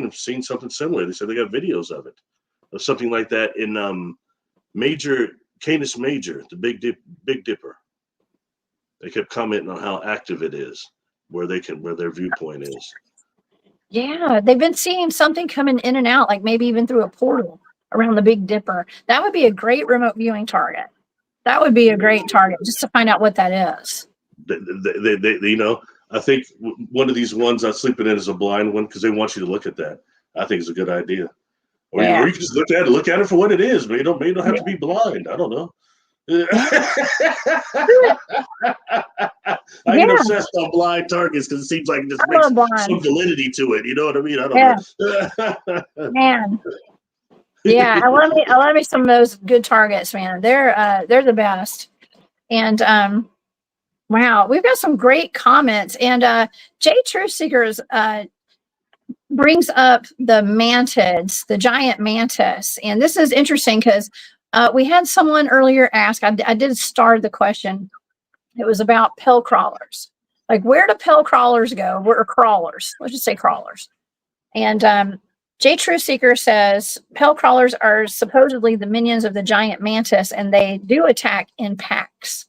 have seen something similar. They said they got videos of it, of something like that in Canis Major, the Big Dipper. They kept commenting on how active it is, where their viewpoint is. Yeah, they've been seeing something coming in and out, like maybe even through a portal around the Big Dipper. That would be a great remote viewing target. That would be a great target just to find out what that is. I think one of these ones I'm sleeping in is a blind one because they want you to look at that. I think it's a good idea. Or you can just look at it for what it is. But you don't have to be blind. I don't know. I get obsessed on blind targets because it seems like it just makes some validity to it. You know what I mean? I don't know. Man. Yeah, I love me some of those good targets, man. They're the best. And wow, we've got some great comments. And Jay Truth Seekers brings up the mantids, the giant mantis. And this is interesting because we had someone earlier ask, I did start the question. It was about pill crawlers. Like, where do pill crawlers go? Where are crawlers? Let's just say crawlers. And J True Seeker says pill crawlers are supposedly the minions of the giant mantis, and they do attack in packs.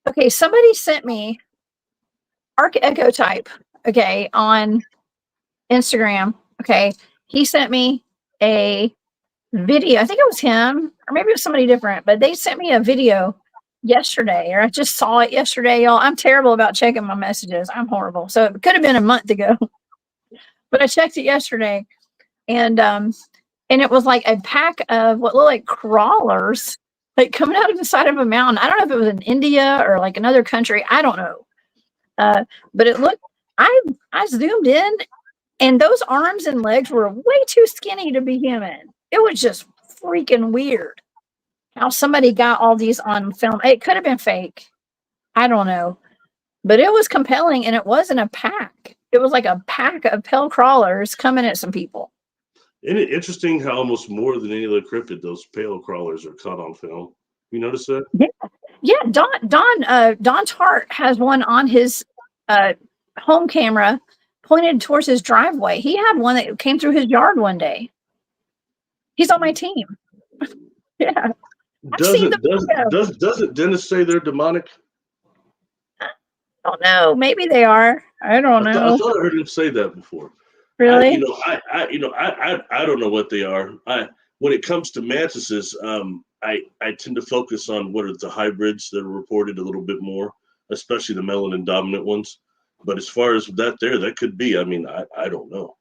Okay, somebody sent me Arc Echo Type, okay, on Instagram. Okay, he sent me a video. I think it was him, or maybe it was somebody different, but they sent me a video yesterday, or I just saw it yesterday, y'all. I'm terrible about checking my messages. I'm horrible. So it could have been a month ago, but I checked it yesterday, and it was like a pack of what looked like crawlers, like coming out of the side of a mountain. I don't know if it was in India or like another country. I don't know. But it looked, I zoomed in, and those arms and legs were way too skinny to be human. It was just freaking weird how somebody got all these on film. It could have been fake. I don't know. But it was compelling, and it wasn't a pack. It was like a pack of pill crawlers coming at some people. Isn't it interesting how almost more than any other cryptid, those pale crawlers are caught on film? You notice that? Yeah. Don Tart has one on his home camera pointed towards his driveway. He had one that came through his yard one day. He's on my team. Yeah. Doesn't Dennis say they're demonic? I don't know. Maybe they are. I don't know. I thought I heard him say that before. Really? I don't know what they are. When it comes to mantises, I tend to focus on what are the hybrids that are reported a little bit more, especially the melanin dominant ones. But as far as that could be. I mean, I don't know.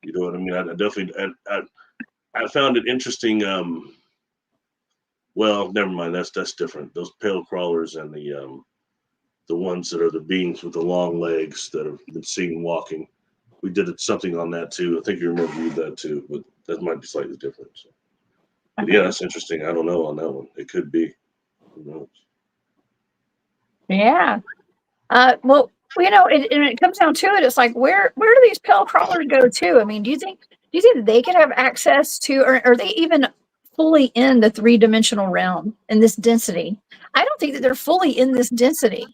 You know what I mean? I definitely I found it interesting. Well, never mind. That's different. Those pale crawlers and the ones that are the beings with the long legs that have been seen walking. We did something on that too. I think you remember that too, but that might be slightly different. So. But yeah, that's interesting. I don't know on that one. It could be. Who knows? Yeah. Well, when it comes down to it, it's like where do these pill crawlers go to? I mean, do you think that they could have access to, or are they even fully in the 3-dimensional realm in this density? I don't think that they're fully in this density.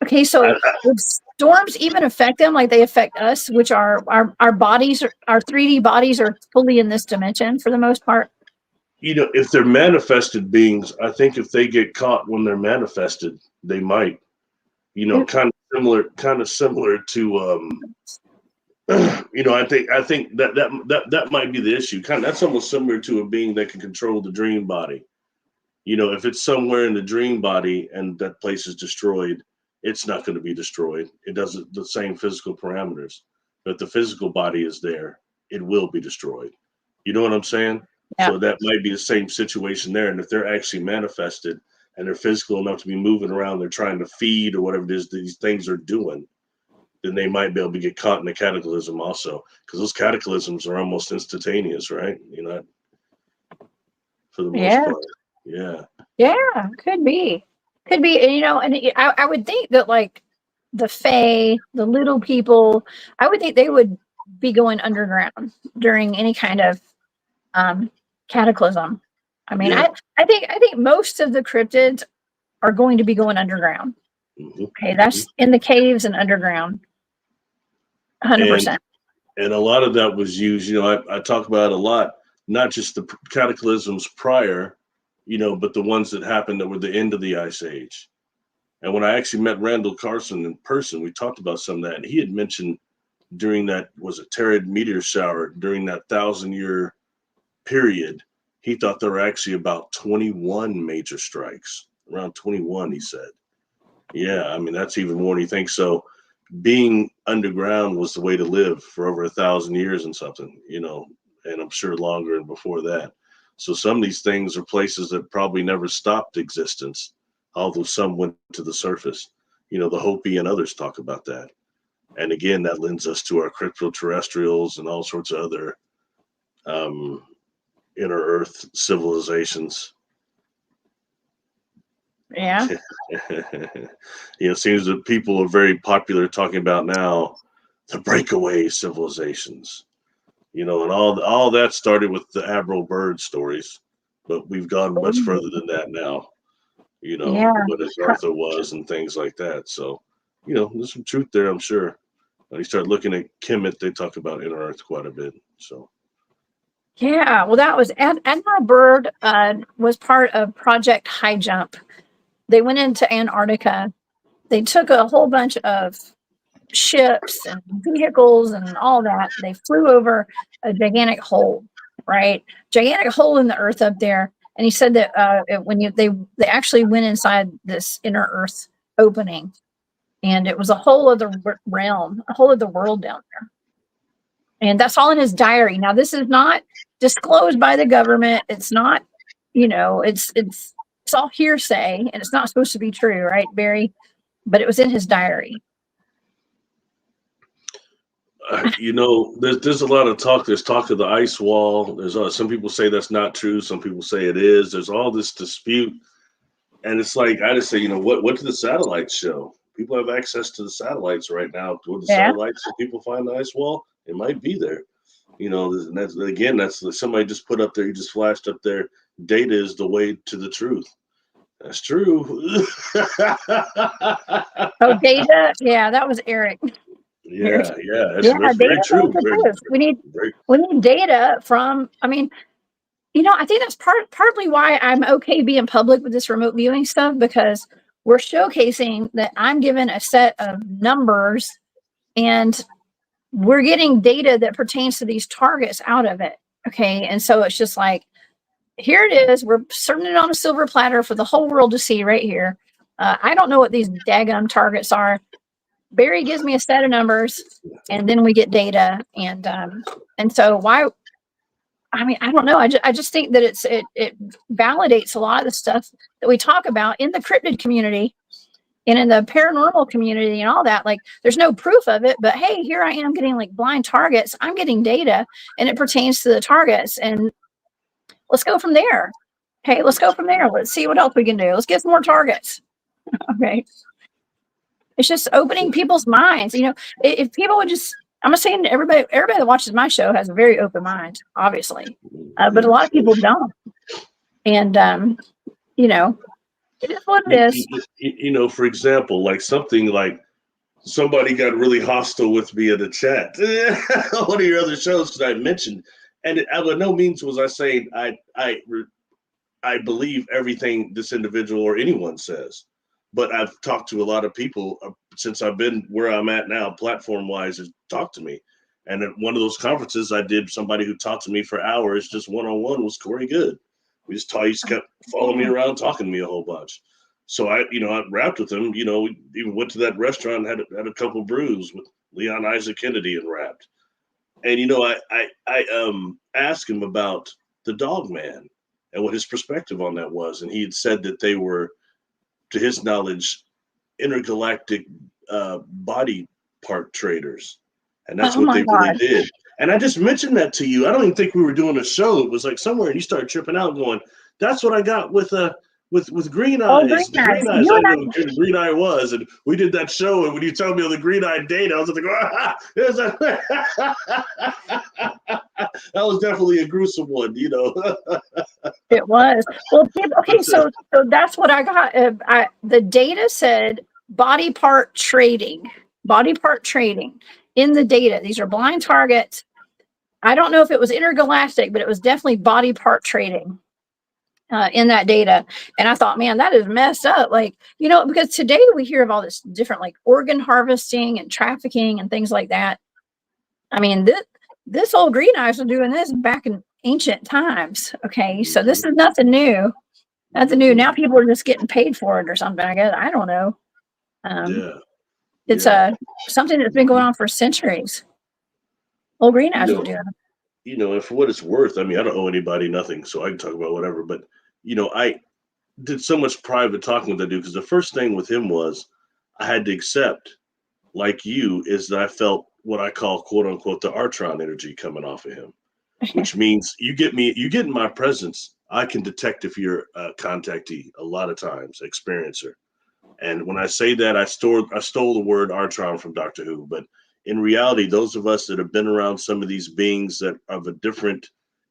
Okay, so would storms even affect them like they affect us, which are our bodies, our 3D bodies are fully in this dimension for the most part? If they're manifested beings, I think if they get caught when they're manifested, they might. Kind of similar to I think that might be the issue. That's almost similar to a being that can control the dream body. If it's somewhere in the dream body and that place is destroyed, it's not going to be destroyed. It doesn't the same physical parameters. But if the physical body is there, it will be destroyed. You know what I'm saying? Yeah. So that might be the same situation there. And if they're actually manifested and they're physical enough to be moving around, they're trying to feed or whatever it is these things are doing, then they might be able to get caught in a cataclysm also. Because those cataclysms are almost instantaneous, right? For the most part. Yeah. Yeah, could be. And I would think that like the Fae, the little people, I would think they would be going underground during any kind of cataclysm. I mean, Yeah. I think most of the cryptids are going to be going underground. Mm-hmm. Okay, that's in the caves and underground. 100%. And a lot of that was used, I talk about it a lot, not just the cataclysms prior, but the ones that happened that were the end of the Ice Age. And when I actually met Randall Carson in person, we talked about some of that. And he had mentioned during that, was it Terrid meteor shower, during that 1,000-year period, he thought there were actually about 21 major strikes, around 21, he said. Yeah, I mean, that's even more than you think. So being underground was the way to live for over 1,000 years and something, and I'm sure longer and before that. So some of these things are places that probably never stopped existence, although some went to the surface. The Hopi and others talk about that. And again, that lends us to our cryptoterrestrials and all sorts of other inner Earth civilizations. Yeah. It seems that people are very popular talking about now the breakaway civilizations, and all that started with the Abro bird stories, but we've gone much further than that now, what his Arthur was and things like that. So, there's some truth there, I'm sure. When you start looking at Kemet, they talk about inner Earth quite a bit. So. Yeah, well, that was Admiral Byrd was part of Project High Jump. They went into Antarctica. They took a whole bunch of ships and vehicles and all that. They flew over a gigantic hole, right? Gigantic hole in the earth up there. And he said that they actually went inside this inner Earth opening, and it was a whole other realm, a whole other world down there. And that's all in his diary. Now, this is not disclosed by the government. It's not, it's all hearsay, and it's not supposed to be true, right, Barry? But it was in his diary. There's a lot of talk. There's talk of the ice wall. There's some people say that's not true. Some people say it is. There's all this dispute, and it's like I just say, what do the satellites show? People have access to the satellites right now. Would the satellites, if people find the ice wall, it might be there. And that's somebody just put up there. You just flashed up there. Data is the way to the truth. That's true. Oh, data. Yeah, that was Eric. Yeah, that's very true. We need data from. I mean, I think that's partly why I'm okay being public with this remote viewing stuff, because we're showcasing that I'm given a set of numbers, and we're getting data that pertains to these targets out of it. Okay, and so it's just like, here it is. We're serving it on a silver platter for the whole world to see right here. I don't know what these daggum targets are. Barry gives me a set of numbers, and then we get data. And so why? I mean, I don't know. I just think that it validates a lot of the stuff that we talk about in the cryptid community and in the paranormal community and all that. Like, there's no proof of it, but hey, here I am getting like blind targets. I'm getting data, and it pertains to the targets. And let's go from there. Okay, let's go from there. Let's see what else we can do. Let's get some more targets. Okay. It's just opening people's minds. If people would just, I'm not saying everybody that watches my show has a very open mind, obviously, but a lot of people don't. And, It is what it is. For example, like something like somebody got really hostile with me in the chat. One of your other shows that I mentioned, and by no means was I saying I believe everything this individual or anyone says, but I've talked to a lot of people since I've been where I'm at now, platform wise, has talked to me. And at one of those conferences I did, somebody who talked to me for hours, just one-on-one, was Corey Good. He just kept following me around, talking to me a whole bunch. So I rapped with him, even went to that restaurant, had a couple brews with Leon Isaac Kennedy and rapped. And, I asked him about the Dogman and what his perspective on that was. And he had said that they were, to his knowledge, intergalactic body part traders. And that's what they really did. And I just mentioned that to you. I don't even think we were doing a show. It was like somewhere, and you started tripping out going, that's what I got with Green Eyes. Green Eyes. I didn't know who Green Eye was. And we did that show, and when you told me on the Green Eye date, I was like, that was definitely a gruesome one, It was. Well, okay, so that's what I got. The data said body part trading in the data. These are blind targets. I don't know if it was intergalactic, but it was definitely body part trading in that data. And I thought, man, that is messed up. Like, because today we hear of all this different like organ harvesting and trafficking and things like that. I mean, this old Green Eyes were doing this back in ancient times. Okay, so this is nothing new. Now people are just getting paid for it or something. I guess I don't know. It's something that's been going on for centuries. Old Green Eyes were doing. And for what it's worth, I mean, I don't owe anybody nothing, so I can talk about whatever. But I did so much private talking with that dude because the first thing with him was I had to accept, like you, is that I felt what I call "quote unquote" the Artron energy coming off of him, which means you get in my presence, I can detect if you're a contactee a lot of times, experiencer. And when I say that, I stole the word Artron from Doctor Who, but in reality, those of us that have been around some of these beings that of a different,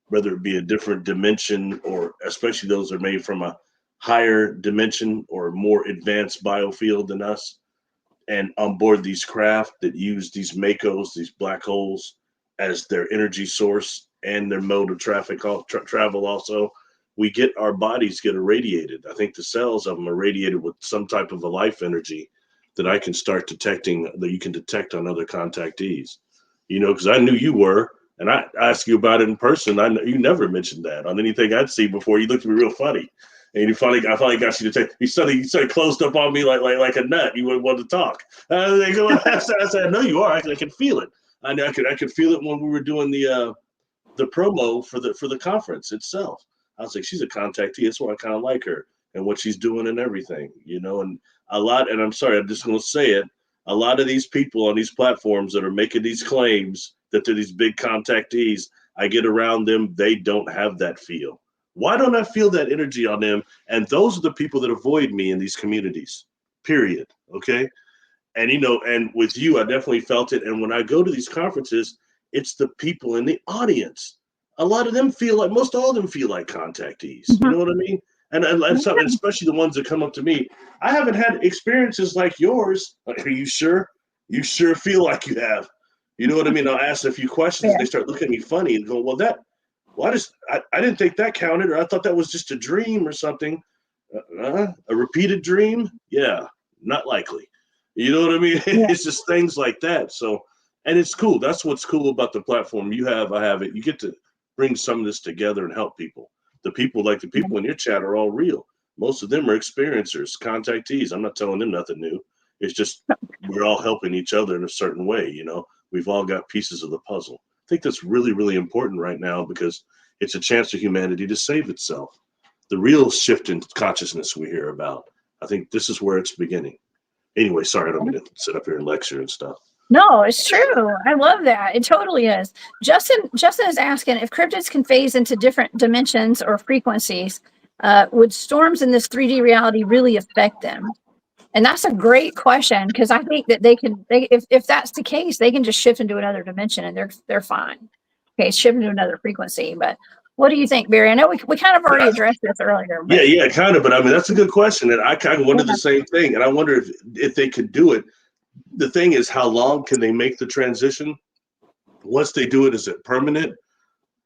whether it be a different dimension, or especially those that are made from a higher dimension or more advanced biofield than us, and on board these craft that use these Makos, these black holes, as their energy source and their mode of travel also, our bodies get irradiated. I think the cells of them are radiated with some type of a life energy that I can start detecting, that you can detect on other contactees, because I knew you were, and I asked you about it in person. You never mentioned that on anything I'd seen before. You looked at me real funny, and I finally got you to take. You suddenly closed up on me like a nut. You wouldn't want to talk. I said, I know you are. I can feel it. I could feel it when we were doing the promo for the conference itself. I was like, she's a contactee. That's why I kind of like her and what she's doing and everything, and a lot. And I'm sorry, I'm just going to say it. A lot of these people on these platforms that are making these claims that they're these big contactees, I get around them, they don't have that feel. Why don't I feel that energy on them? And those are the people that avoid me in these communities, period. Okay. And, and with you, I definitely felt it. And when I go to these conferences, it's the people in the audience. A lot of them most all of them feel like contactees. Mm-hmm. You know what I mean? And especially the ones that come up to me. I haven't had experiences like yours. Like, are you sure? You sure feel like you have. You know what I mean? I'll ask a few questions. Yeah. They start looking at me funny and go, I didn't think that counted, or I thought that was just a dream or something. A repeated dream? Yeah, not likely. You know what I mean? Yeah. It's just things like that. So, and it's cool. That's what's cool about the platform you have. I have it. You get to bring some of this together and help people. The people in your chat are all real. Most of them are experiencers, contactees. I'm not telling them nothing new. It's just we're all helping each other in a certain way. We've all got pieces of the puzzle. I think that's really, really important right now because it's a chance for humanity to save itself. The real shift in consciousness we hear about, I think this is where it's beginning. Anyway, sorry, I don't mean to sit up here and lecture and stuff. No, it's true. I love that. It totally is. Justin is asking if cryptids can phase into different dimensions or frequencies. Would storms in this 3D reality really affect them? And that's a great question because I think that if that's the case, they can just shift into another dimension and they're fine. Okay, shift into another frequency. But What do you think, Barry? I know we kind of already addressed this earlier. But Yeah, kind of. But I mean, that's a good question, and I kind of wonder the same thing. And I wonder if they could do it. The thing is, how long can they make the transition? Once they do it, is it permanent?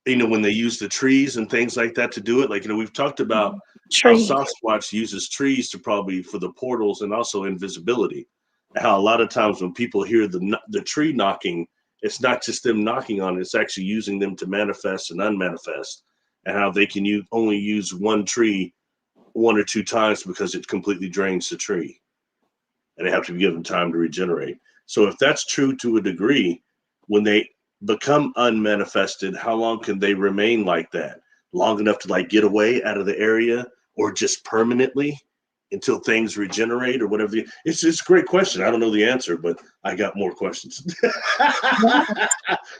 When they use the trees and things like that to do it, like, we've talked about how Sasquatch uses trees to probably for the portals and also invisibility. How a lot of times when people hear the tree knocking, it's not just them knocking on it, it's actually using them to manifest and unmanifest, and how they can only use one tree 1 or 2 times because it completely drains the tree. And they have to be given time to regenerate. So if that's true to a degree, when they become unmanifested, how long can they remain like that? Long enough to like get away out of the area, or just permanently until things regenerate or whatever? It's a great question. I don't know the answer, but I got more questions.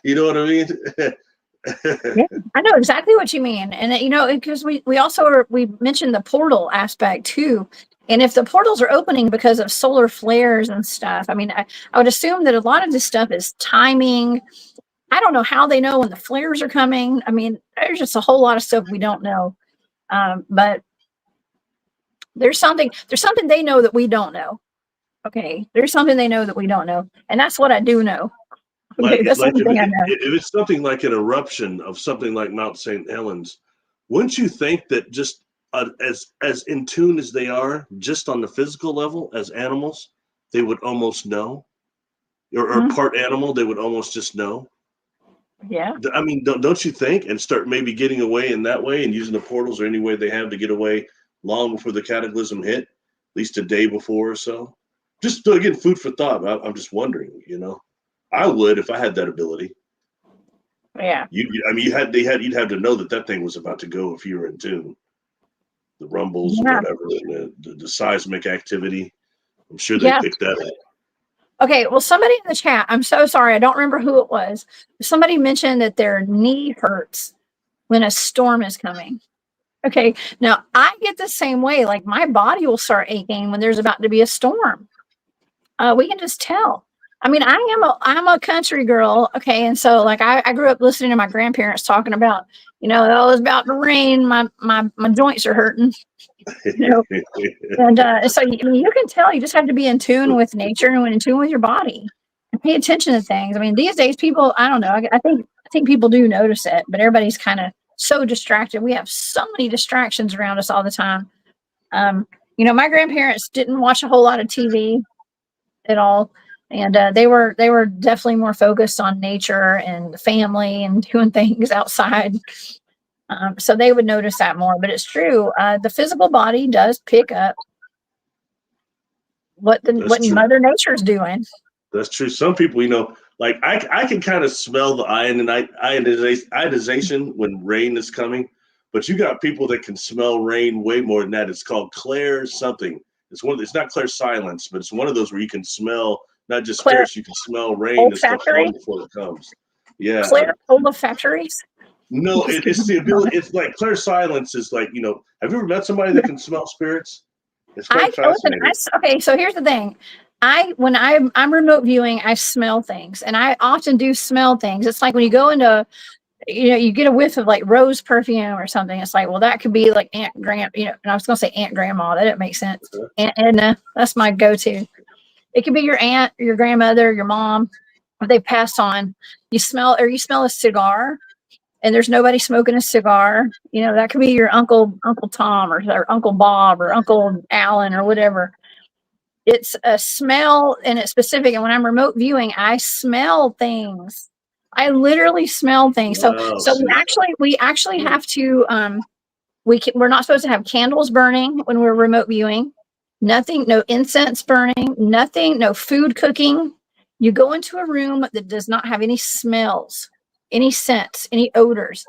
You know what I mean? Yeah, I know exactly what you mean. And because we also we mentioned the portal aspect too. And if the portals are opening because of solar flares and stuff, I mean, I would assume that a lot of this stuff is timing. I don't know how they know when the flares are coming. I mean, there's just a whole lot of stuff we don't know. But there's something they know that we don't know. Okay, there's something they know that we don't know, and that's what I do know. Okay, that's like the thing I know. If it's something like an eruption of something like Mount St. Helens, wouldn't you think that just as in tune as they are, just on the physical level as animals, they would almost know, or part animal, they would almost just know? Yeah. I mean, don't you think? And start maybe getting away in that way and using the portals or any way they have to get away long before the cataclysm hit, at least a day before or so. Just again, food for thought. I'm just wondering, I would if I had that ability. Yeah. You'd have to know that thing was about to go if you were in tune. The rumbles or whatever, and the seismic activity. I'm sure they picked that up. Okay, well, somebody in the chat, I'm so sorry, I don't remember who it was. Somebody mentioned that their knee hurts when a storm is coming. Okay, now I get the same way. Like my body will start aching when there's about to be a storm. We can just tell. I mean, I'm a country girl. Okay, and so like I grew up listening to my grandparents talking about, oh, it's about to rain. My joints are hurting. And so you can tell. You just have to be in tune with nature and in tune with your body and pay attention to things. I mean, these days people, I don't know. I think people do notice it, but everybody's kind of so distracted. We have so many distractions around us all the time. My grandparents didn't watch a whole lot of TV at all, and they were definitely more focused on nature and family and doing things outside. So they would notice that more. But it's true. The physical body does pick up what Mother Nature's doing. That's true. Some people, like I can kind of smell the ionization when rain is coming, but you got people that can smell rain way more than that. It's called clair something. It's not clair silence, but it's one of those where you can smell not just spirits, you can smell rain and stuff long before it comes. Yeah. Clair olfactories? No, it's the ability. It's like clair silence is like, have you ever met somebody that can smell spirits? It's quite fascinating. Okay, so here's the thing. When I'm remote viewing, I smell things, and I often do smell things. It's like when you go into, you get a whiff of like rose perfume or something. It's like, well, that could be like Aunt Grandma, and I was going to say Aunt Grandma. That didn't make sense. Aunt Edna, that's my go-to. It could be your aunt, your grandmother, your mom, if they passed on. You smell a cigar, and there's nobody smoking a cigar. That could be your Uncle Tom or Uncle Bob or Uncle Alan or whatever. It's a smell, and it's specific. And when I'm remote viewing, I smell things. I literally smell things. Wow, so we actually have to. We're not supposed to have candles burning when we're remote viewing. Nothing, no incense burning. Nothing, no food cooking. You go into a room that does not have any smells, any scents, any odors.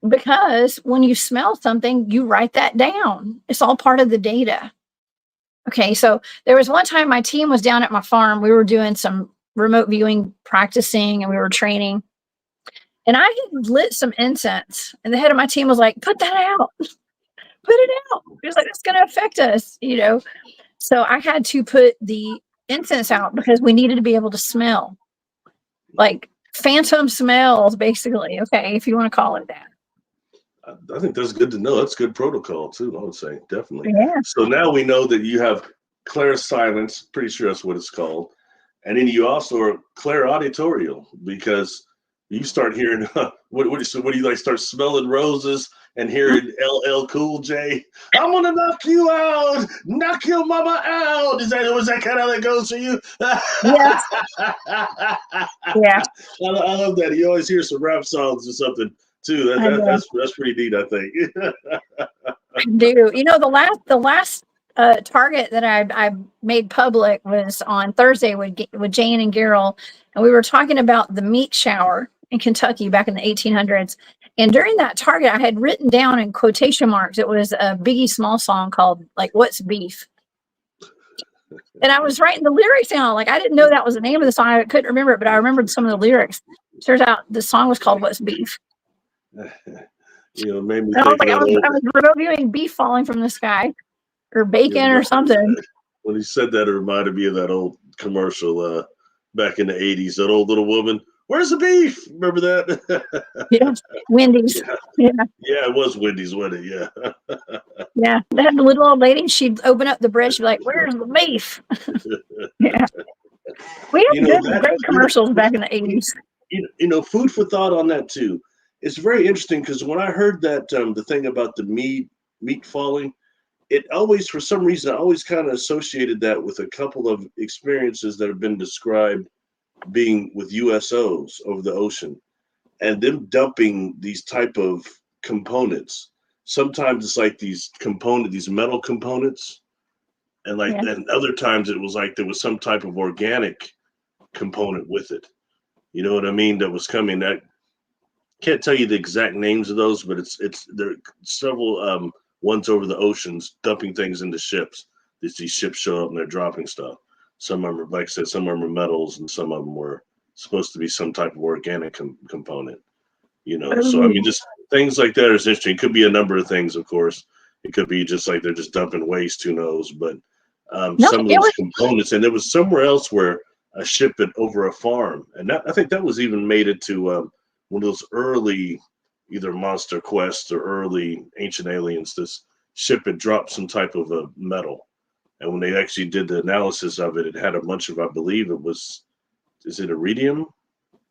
Because when you smell something, you write that down. It's all part of the data. Okay, so there was one time my team was down at my farm. We were doing some remote viewing practicing, and we were training. And I had lit some incense, and the head of my team was like, "Put that out. Put it out." He was like, "It's going to affect us, So I had to put the incense out because we needed to be able to smell. Like phantom smells, basically. Okay, if you want to call it that. I think that's good to know. That's good protocol too, I would say, definitely. Yeah. So now we know that you have clairsilence, pretty sure that's what it's called. And then you also are clairauditorial, because you start hearing what do you like, start smelling roses and hearing LL Cool J, I'm gonna knock you out, knock your mama out. Was that kind of how that goes for you? Yes. Yeah. I love that. You always hear some rap songs or something too. I do. That's pretty neat, I think. I do. You know, the last target that I made public was on Thursday with Jane and Gerald, and we were talking about the meat shower in Kentucky back in the 1800s. And during that target, I had written down in quotation marks, it was a Biggie Small song called like "What's Beef," and I was writing the lyrics down. Like I didn't know that was the name of the song. I couldn't remember it, but I remembered some of the lyrics. Turns out the song was called "What's Beef." You know, made me And I was think like, of that I was reviewing beef falling from the sky, or bacon, or something. When he said that, it reminded me of that old commercial back in the 80s, that old little woman, where's the beef? Remember that? Yeah, Wendy's. Yeah. Yeah, it was Wendy's, wasn't it? Yeah. Yeah, they had the little old lady. She'd open up the bread. She'd be like, "Where's the beef?" Yeah, we had great commercials back in the 80s. You know, food for thought on that too. It's very interesting, because when I heard that the thing about the meat falling, it always, for some reason, I always kind of associated that with a couple of experiences that have been described being with USOs over the ocean, and them dumping these type of components. Sometimes it's like these metal components, and and other times it was like there was some type of organic component with it. You know what I mean? That was coming. That can't tell you the exact names of those, but there are several ones over the oceans dumping things into ships. These ships show up and they're dropping stuff. Some of them are, like I said, some of them are metals, and some of them were supposed to be some type of organic component. You know, so I mean, just things like that is interesting. It could be a number of things, of course. It could be just like they're just dumping waste, who knows? But some of those components, and there was somewhere else where a ship had over a farm, and I think that was even made it to one of those early either Monster Quests or early Ancient Aliens. This ship had dropped some type of a metal, and when they actually did the analysis of it, it had a bunch of, I believe it was, is it iridium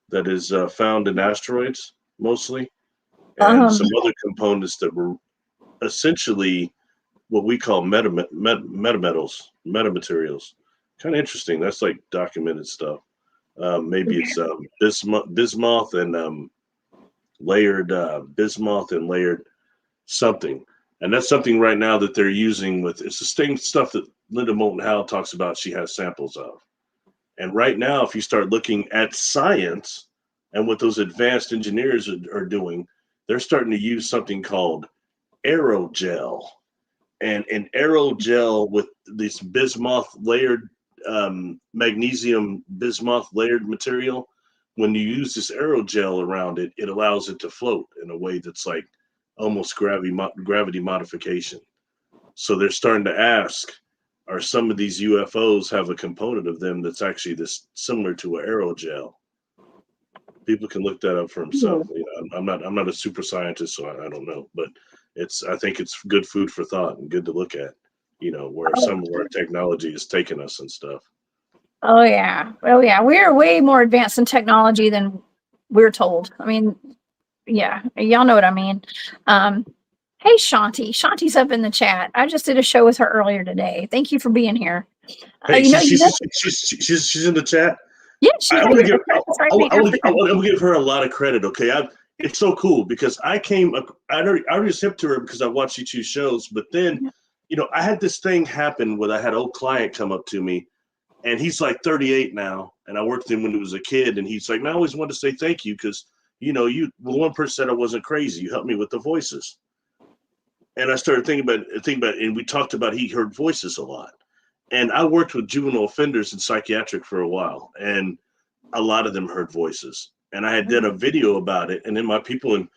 that is found in asteroids mostly, and some other components that were essentially what we call metamaterials. Kind of interesting. That's like documented stuff. Maybe it's bismuth and layered bismuth and layered something. And that's something right now that they're using with, it's the same stuff that Linda Moulton Howe talks about she has samples of. And right now, if you start looking at science and what those advanced engineers are doing, they're starting to use something called aerogel. And an aerogel with this bismuth layered, magnesium bismuth layered material, when you use this aerogel around it, it allows it to float in a way that's like almost gravity modification. So they're starting to ask, are some of these UFOs have a component of them that's actually this similar to an aerogel? People can look that up for themselves. You know, I'm not a super scientist, so I don't know, but I think it's good food for thought and good to look at, you know, where some of our technology is taking us and stuff. Oh yeah. We're way more advanced in technology than we're told. I mean, yeah, y'all know what I mean. Hey, Shanti. Shanti's up in the chat. I just did a show with her earlier today. Thank you for being here. Hey, she's in the chat. Yeah, I'm gonna give her a lot of credit. Okay, it's so cool because I already shipped to her because I watched you two shows, but then, you know, I had this thing happen where I had an old client come up to me, and he's like 38 now, and I worked with him when he was a kid, and he's like, I always wanted to say thank you because, you know, one person said I wasn't crazy. You helped me with the voices. And I started thinking about, and we talked about he heard voices a lot. And I worked with juvenile offenders in psychiatric for a while, and a lot of them heard voices. And I had done a video about it, and then my people in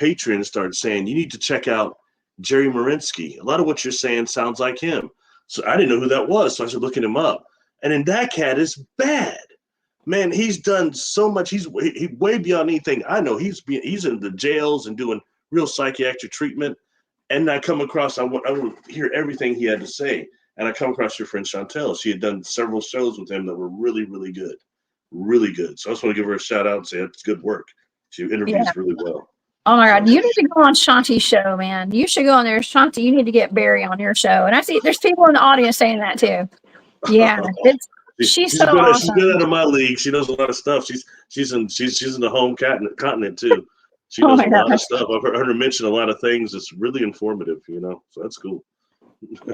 Patreon started saying, you need to check out Jerry Marinsky. A lot of what you're saying sounds like him. So I didn't know who that was, so I started looking him up. And then that cat is bad. Man, he's done so much. He's way beyond anything I know. He's in the jails and doing real psychiatric treatment. And I come across, I would hear everything he had to say. And I come across your friend Chantel. She had done several shows with him that were really, really good. Really good. So I just want to give her a shout out and say it's good work. She interviews really well. Oh my God, you need to go on Shanti's show, man. You should go on there. Shanti, you need to get Barry on your show. And I see there's people in the audience saying that too. Yeah, she's so awesome. She's good out of my league. She knows a lot of stuff. She's in the home continent too. She knows a lot of stuff. I've heard her mention a lot of things. It's really informative, so that's cool.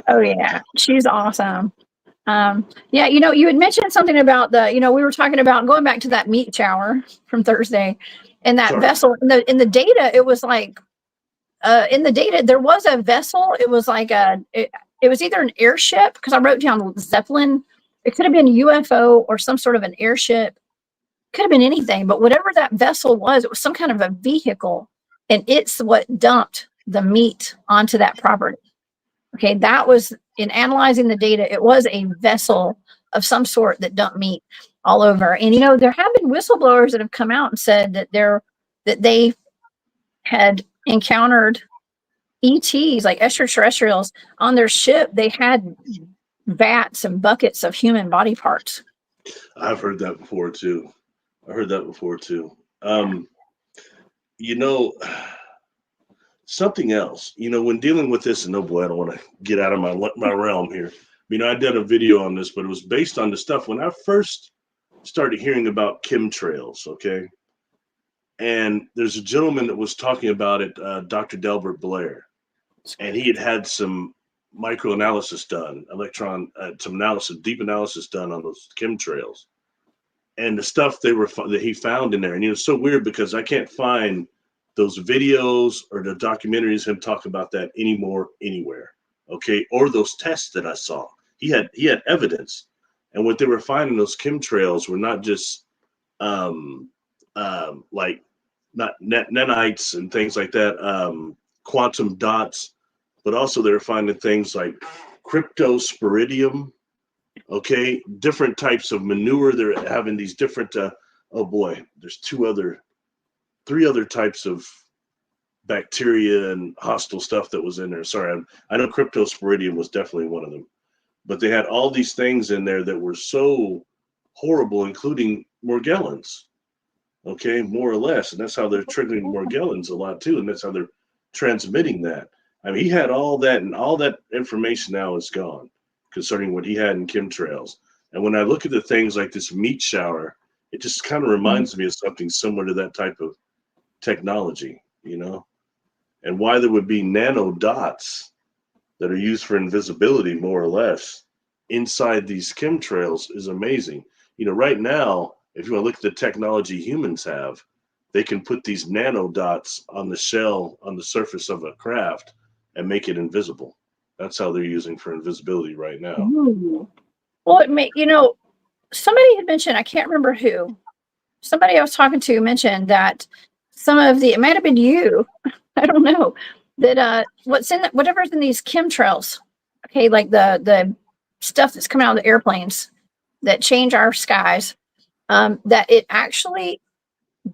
Oh yeah, she's awesome. Yeah, you had mentioned something about we were talking about going back to that meat shower from Thursday, and that vessel in the data. It was like, in the data there was a vessel. It was like it was either an airship, because I wrote down Zeppelin. It could have been a UFO or some sort of an airship. Could have been anything, but whatever that vessel was, it was some kind of a vehicle, and it's what dumped the meat onto that property. Okay, that was, in analyzing the data, it was a vessel of some sort that dumped meat all over. And there have been whistleblowers that have come out and said that they had encountered ETs, like extraterrestrials, on their ship. They had vats and buckets of human body parts. I've heard that before too. Something else, when dealing with this, and oh boy, I don't want to get out of my realm here. I did a video on this, but it was based on the stuff when I first started hearing about chemtrails, okay? And there's a gentleman that was talking about it, Dr. Delbert Blair, and he had some microanalysis done, some deep analysis done on those chemtrails. And the stuff that he found in there, and it's so weird because I can't find those videos or the documentaries him talk about that anymore anywhere, okay? Or those tests that I saw. He had evidence, and what they were finding, those chemtrails were not just like not nanites and things like that, quantum dots, but also they were finding things like cryptosporidium. Okay, different types of manure. They're having these different. There's three other types of bacteria and hostile stuff that was in there. Sorry, I know cryptosporidium was definitely one of them, but they had all these things in there that were so horrible, including Morgellons. Okay, more or less, and that's how they're triggering Morgellons a lot too, and that's how they're transmitting that. I mean, he had all that, and all that information now is gone concerning what he had in chemtrails. And when I look at the things like this meat shower, it just kind of reminds me of something similar to that type of technology, and why there would be nano dots that are used for invisibility, more or less, inside these chemtrails is amazing. Right now, if you want to look at the technology humans have, they can put these nano dots on the shell, on the surface of a craft, and make it invisible. That's how they're using for invisibility right now. Ooh. Well, somebody had mentioned, I can't remember who, somebody I was talking to mentioned that it might have been you, I don't know, that whatever's in these chemtrails, okay, like the stuff that's coming out of the airplanes that change our skies, that it actually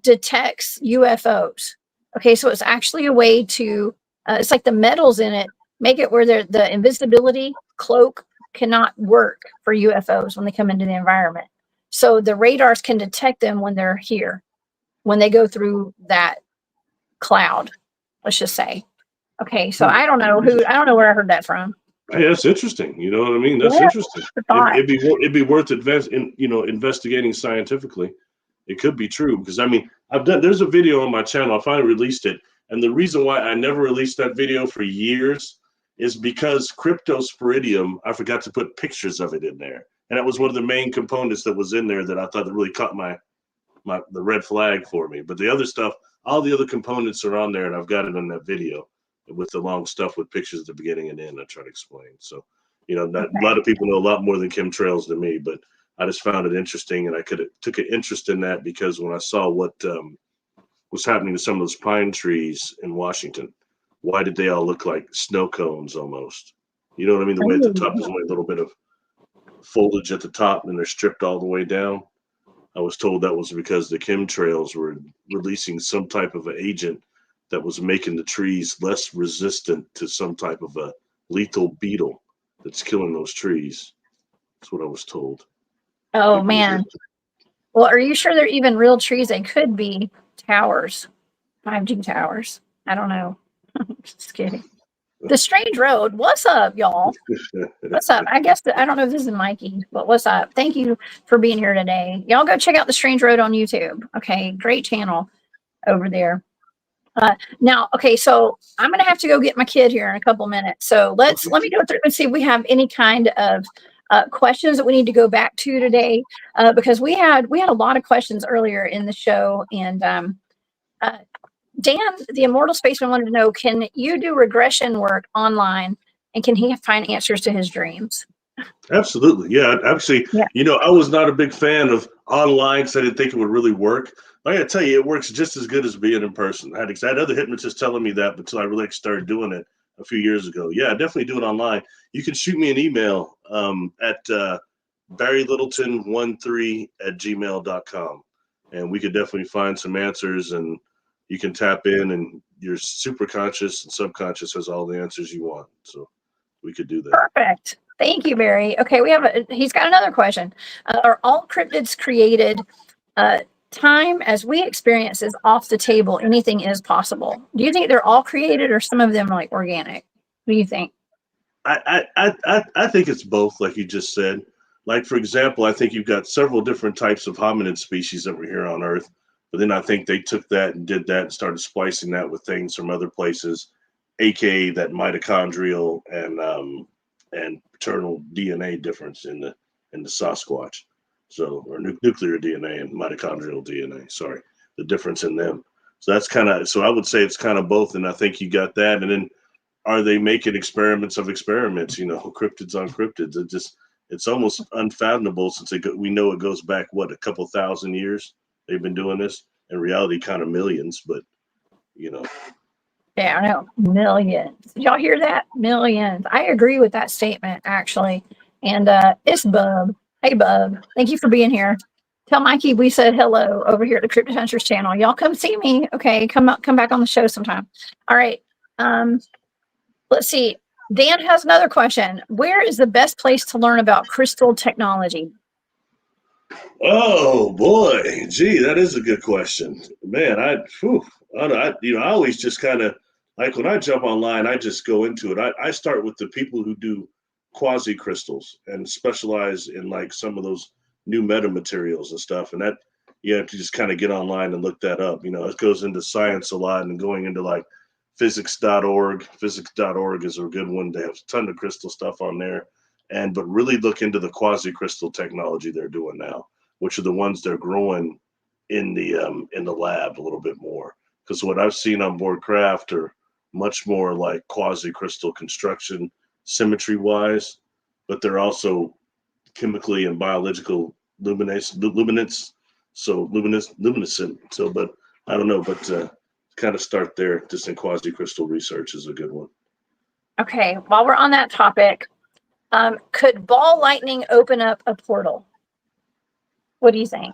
detects UFOs. Okay, so it's actually a way to, it's like the metals in it make it where the invisibility cloak cannot work for UFOs when they come into the environment. So the radars can detect them when they're here, when they go through that cloud, let's just say. Okay, so I don't know where I heard that from. Hey, that's interesting. You know what I mean? That's interesting. It'd be worth investigating scientifically. It could be true because there's a video on my channel. I finally released it, and the reason why I never released that video for years is because cryptosporidium, I forgot to put pictures of it in there, and that was one of the main components that was in there that I thought that really caught the red flag for me. But the other stuff, all the other components are on there, and I've got it in that video with the long stuff with pictures at the beginning and end. I try to explain. So, a lot of people know a lot more than chemtrails than me, but I just found it interesting, and I took an interest in that because when I saw what was happening to some of those pine trees in Washington, why did they all look like snow cones almost? You know what I mean? The way at the top, there's only a little bit of foliage at the top, and they're stripped all the way down. I was told that was because the chemtrails were releasing some type of an agent that was making the trees less resistant to some type of a lethal beetle that's killing those trees. That's what I was told. Oh man. Well, are you sure they're even real trees? They could be towers, 5G towers. I don't know. Just kidding. The Strange Road. What's up, y'all? What's up? I guess I don't know if this is Mikey, but what's up? Thank you for being here today. Y'all go check out The Strange Road on YouTube. Okay, great channel over there. Now, okay, so I'm gonna have to go get my kid here in a couple minutes. So let me go through and see if we have any kind of questions that we need to go back to today, because we had a lot of questions earlier in the show, and Dan, the Immortal Spaceman, wanted to know: can you do regression work online, and can he find answers to his dreams? Absolutely, yeah. Actually, Yeah. I was not a big fan of online because I didn't think it would really work. I got to tell you, it works just as good as being in person. I had other hypnotists telling me that, but until I really started doing it a few years ago. Yeah, definitely do it online. You can shoot me an email at barrylittleton13@gmail.com, and we could definitely find some answers, and you can tap in, and your super conscious and subconscious has all the answers you want. So we could do that. Perfect. Thank you, Barry. Okay, he's got another question. Are all cryptids created? Time as we experience is off the table. Anything is possible. Do you think they're all created, or some of them are like organic? What do you think? I think it's both, like you just said. Like, for example, I think you've got several different types of hominid species that were here on Earth, but then I think they took that and did that and started splicing that with things from other places, aka that mitochondrial and paternal DNA difference in the Sasquatch. So, or nuclear DNA and mitochondrial DNA. Sorry, the difference in them. So that's kind of. So I would say it's kind of both, and I think you got that. And then, are they making experiments of experiments? Cryptids on cryptids. It's almost unfathomable since we know it goes back a couple thousand years. They've been doing this. In reality, kind of millions, but. Yeah, I know, millions. Did y'all hear that? Millions. I agree with that statement, actually. And it's Bub. Hey, Bub. Thank you for being here. Tell Mikey we said hello over here at the Cryptid Hunters channel. Y'all come see me. Okay, come back on the show sometime. All right. Let's see. Dan has another question. Where is the best place to learn about crystal technology? Oh boy, gee, that is a good question, man. I always just kind of like when I jump online, I just go into it. I start with the people who do quasi crystals and specialize in like some of those new metamaterials and stuff, and that you have to just kind of get online and look that up. It goes into science a lot and going into like physics.org. Physics.org is a good one. They have a ton of crystal stuff on there, but really look into the quasi crystal technology they're doing now, which are the ones they're growing in the lab a little bit more. Because what I've seen on board craft are much more like quasi crystal construction, symmetry wise, but they're also chemically and biological luminescent. So, but I don't know, but kind of start there. Just in quasi crystal research is a good one. Okay, while we're on that topic, could ball lightning open up a portal? What do you think?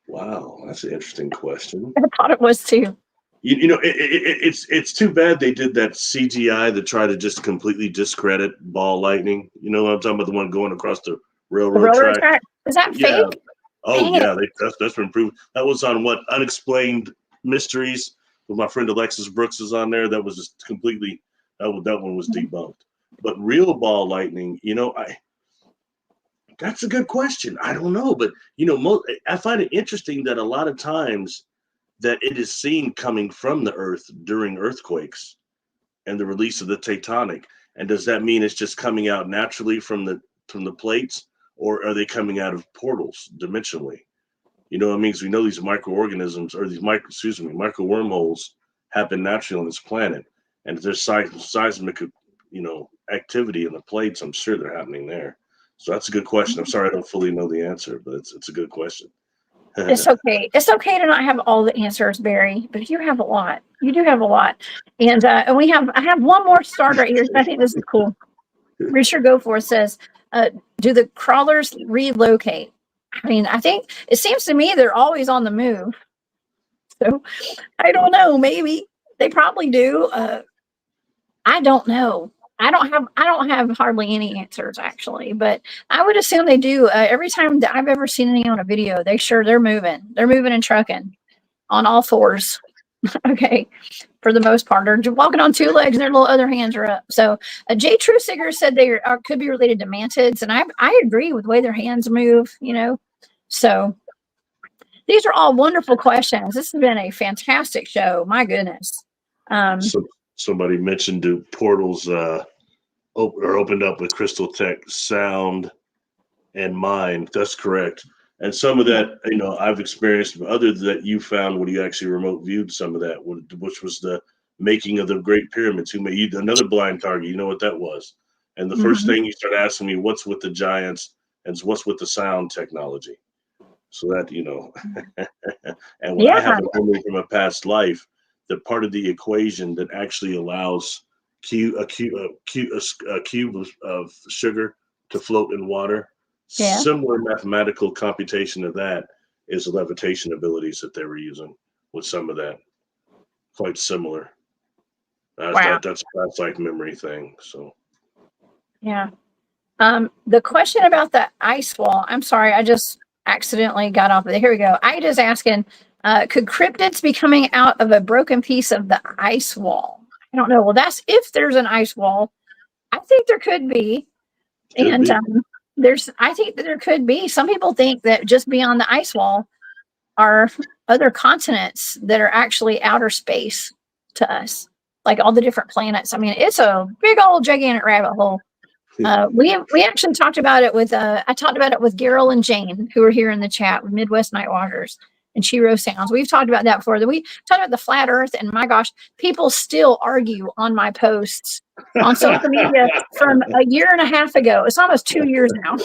Wow, that's an interesting question. I thought it was too. It's too bad they did that CGI to try to just completely discredit ball lightning. You know what I'm talking about? The one going across the railroad track. Is that fake? Oh yeah, that's been proven. That was on Unexplained Mysteries with my friend Alexis Brooks is on there. That was just completely that one was debunked. But real ball lightning, that's a good question. I don't know, but I find it interesting that a lot of times that it is seen coming from the earth during earthquakes and the release of the tectonic. And does that mean it's just coming out naturally from the plates, or are they coming out of portals dimensionally? You know what I mean? Because we know these microorganisms or these micro wormholes happen naturally on this planet. And if there's seismic, activity in the plates, I'm sure they're happening there. So that's a good question. I'm sorry I don't fully know the answer, but it's a good question. It's okay. It's okay to not have all the answers, Barry, but you have a lot. You do have a lot. And I have one more start right here. I think this is cool. Richard Goforth says, do the crawlers relocate? I mean, I think it seems to me they're always on the move. So I don't know. Maybe they probably do. I don't know. I don't have hardly any answers actually, but I would assume they do. Every time that I've ever seen any on a video, they're moving. They're moving and trucking on all fours. Okay, for the most part, they're walking on two legs and their little other hands are up. So Jay Trusiger said could be related to mantids, and I agree with the way their hands move. You know, so these are all wonderful questions. This has been a fantastic show. My goodness. So somebody mentioned the portals opened up with Crystal Tech sound and mind. That's correct. And some of that, you know, I've experienced. Other that you found when you actually remote viewed some of that, which was the making of the Great Pyramids. Who made another blind target? You know what that was. And the first thing you start asking me, what's with the giants and what's with the sound technology? So that, you know, and what I have a memory from a past life, that part of the equation that actually allows a cube of sugar to float in water. Yeah. Similar mathematical computation of that is the levitation abilities that they were using with some of that. Quite similar. That's like memory thing. So. Yeah. The question about the ice wall. I'm sorry, I just accidentally got off of it. Here we go. Ida's asking, could cryptids be coming out of a broken piece of the ice wall? I don't know. Well, that's if there's an ice wall. I think there could be. I think that there could be. Some people think that just beyond the ice wall are other continents that are actually outer space to us, like all the different planets. I mean, it's a big old gigantic rabbit hole. We actually talked about it with I talked about it with Gerald and Jane, who are here in the chat with Midwest Nightwalkers and Shiro Sounds. We've talked about that before. We talked about the flat Earth, and my gosh, people still argue on my posts on social media from a year and a half ago. It's almost 2 years now.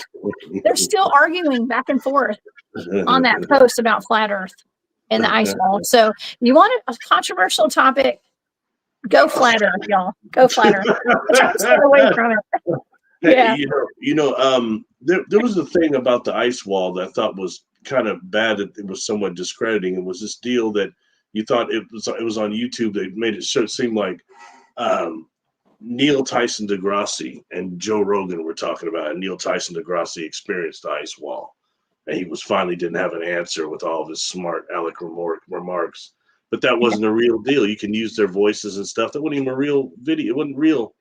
They're still arguing back and forth on that post about flat Earth and the ice wall. So you want a controversial topic? Go flat Earth, y'all. Go flat Earth. Try to stay away from it. Yeah. There was a thing about the ice wall that I thought was kind of bad, that it was somewhat discrediting. It was this deal that you thought it was on YouTube. They made it seem like Neil Tyson deGrasse and Joe Rogan were talking about it. Neil Tyson deGrasse experienced the ice wall, and he didn't have an answer with all of his smart aleck remarks. But that wasn't a real deal. You can use their voices and stuff. That wasn't even a real video. It wasn't real.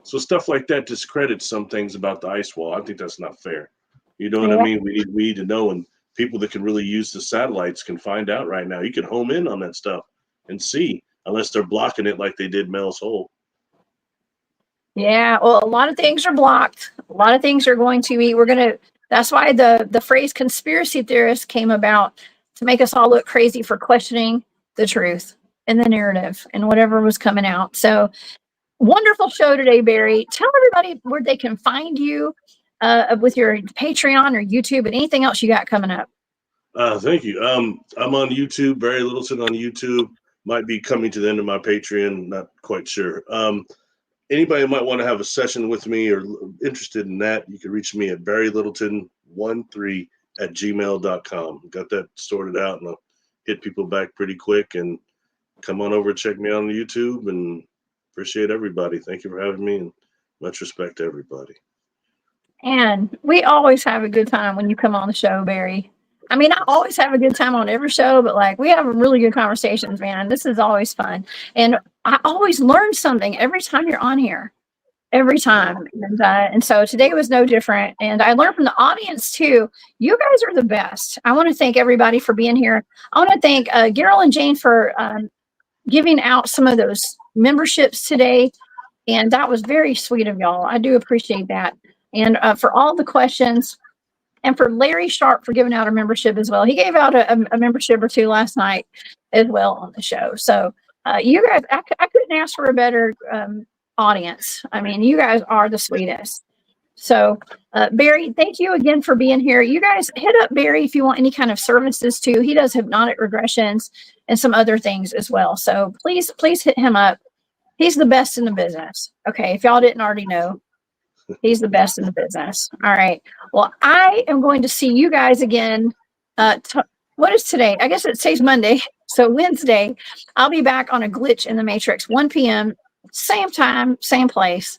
So stuff like that discredits some things about the ice wall. I think that's not fair. You know what I mean? We need to know, and people that can really use the satellites can find out right now. You can home in on that stuff and see, unless they're blocking it like they did Mel's Hole. Yeah, well, a lot of things are blocked. A lot of things are going to be. That's why the phrase conspiracy theorist came about, to make us all look crazy for questioning the truth and the narrative and whatever was coming out. So wonderful show today, Barry. Tell everybody where they can find you with your Patreon or YouTube and anything else you got coming up. Thank you. I'm on YouTube, Barry Littleton on YouTube. Might be coming to the end of my Patreon, not quite sure. Anybody might want to have a session with me or interested in that, you can reach me at barrylittleton13@gmail.com. Got that sorted out, and I'll hit people back pretty quick. And come on over and check me out on YouTube, and appreciate everybody. Thank you for having me, and much respect to everybody. And we always have a good time when you come on the show, Barry. I mean, I always have a good time on every show, but like, we have really good conversations, man. This is always fun. And I always learn something every time you're on here, every time. And so today was no different. And I learned from the audience too. You guys are the best. I want to thank everybody for being here. I want to thank Gerald and Jane for giving out some of those memberships today. And that was very sweet of y'all. I do appreciate that. And for all the questions, and for Larry Sharp for giving out a membership as well. He gave out a membership or two last night as well on the show. So you guys, I couldn't ask for a better audience. I mean, you guys are the sweetest. So Barry, thank you again for being here. You guys hit up Barry if you want any kind of services too. He does hypnotic regressions and some other things as well. So please hit him up. He's the best in the business. Okay, if y'all didn't already know. He's the best in the business. All right. Well, I am going to see you guys again. What is today? I guess it says Monday. So Wednesday, I'll be back on a glitch in the Matrix, 1 p.m., same time, same place.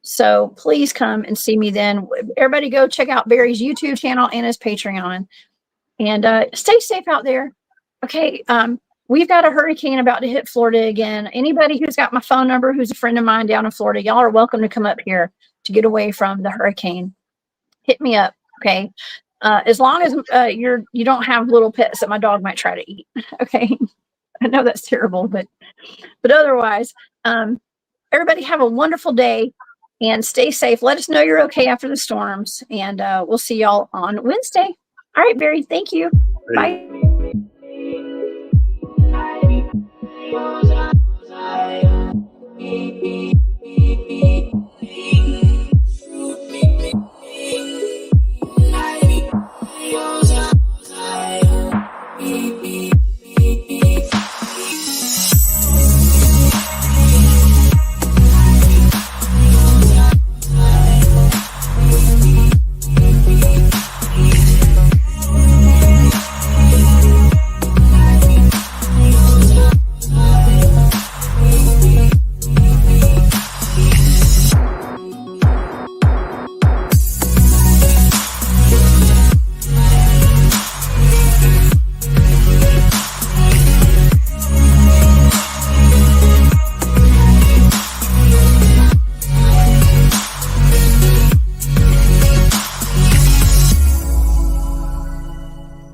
So please come and see me then. Everybody go check out Barry's YouTube channel and his Patreon. And stay safe out there. Okay. We've got a hurricane about to hit Florida again. Anybody who's got my phone number, who's a friend of mine down in Florida, y'all are welcome to come up here to get away from the hurricane. Hit me up. Okay. As long as you don't have little pets that my dog might try to eat. Okay. I know that's terrible, but otherwise, everybody have a wonderful day and stay safe. Let us know you're okay after the storms, and we'll see y'all on Wednesday. All right, Barry. Thank you. Bye.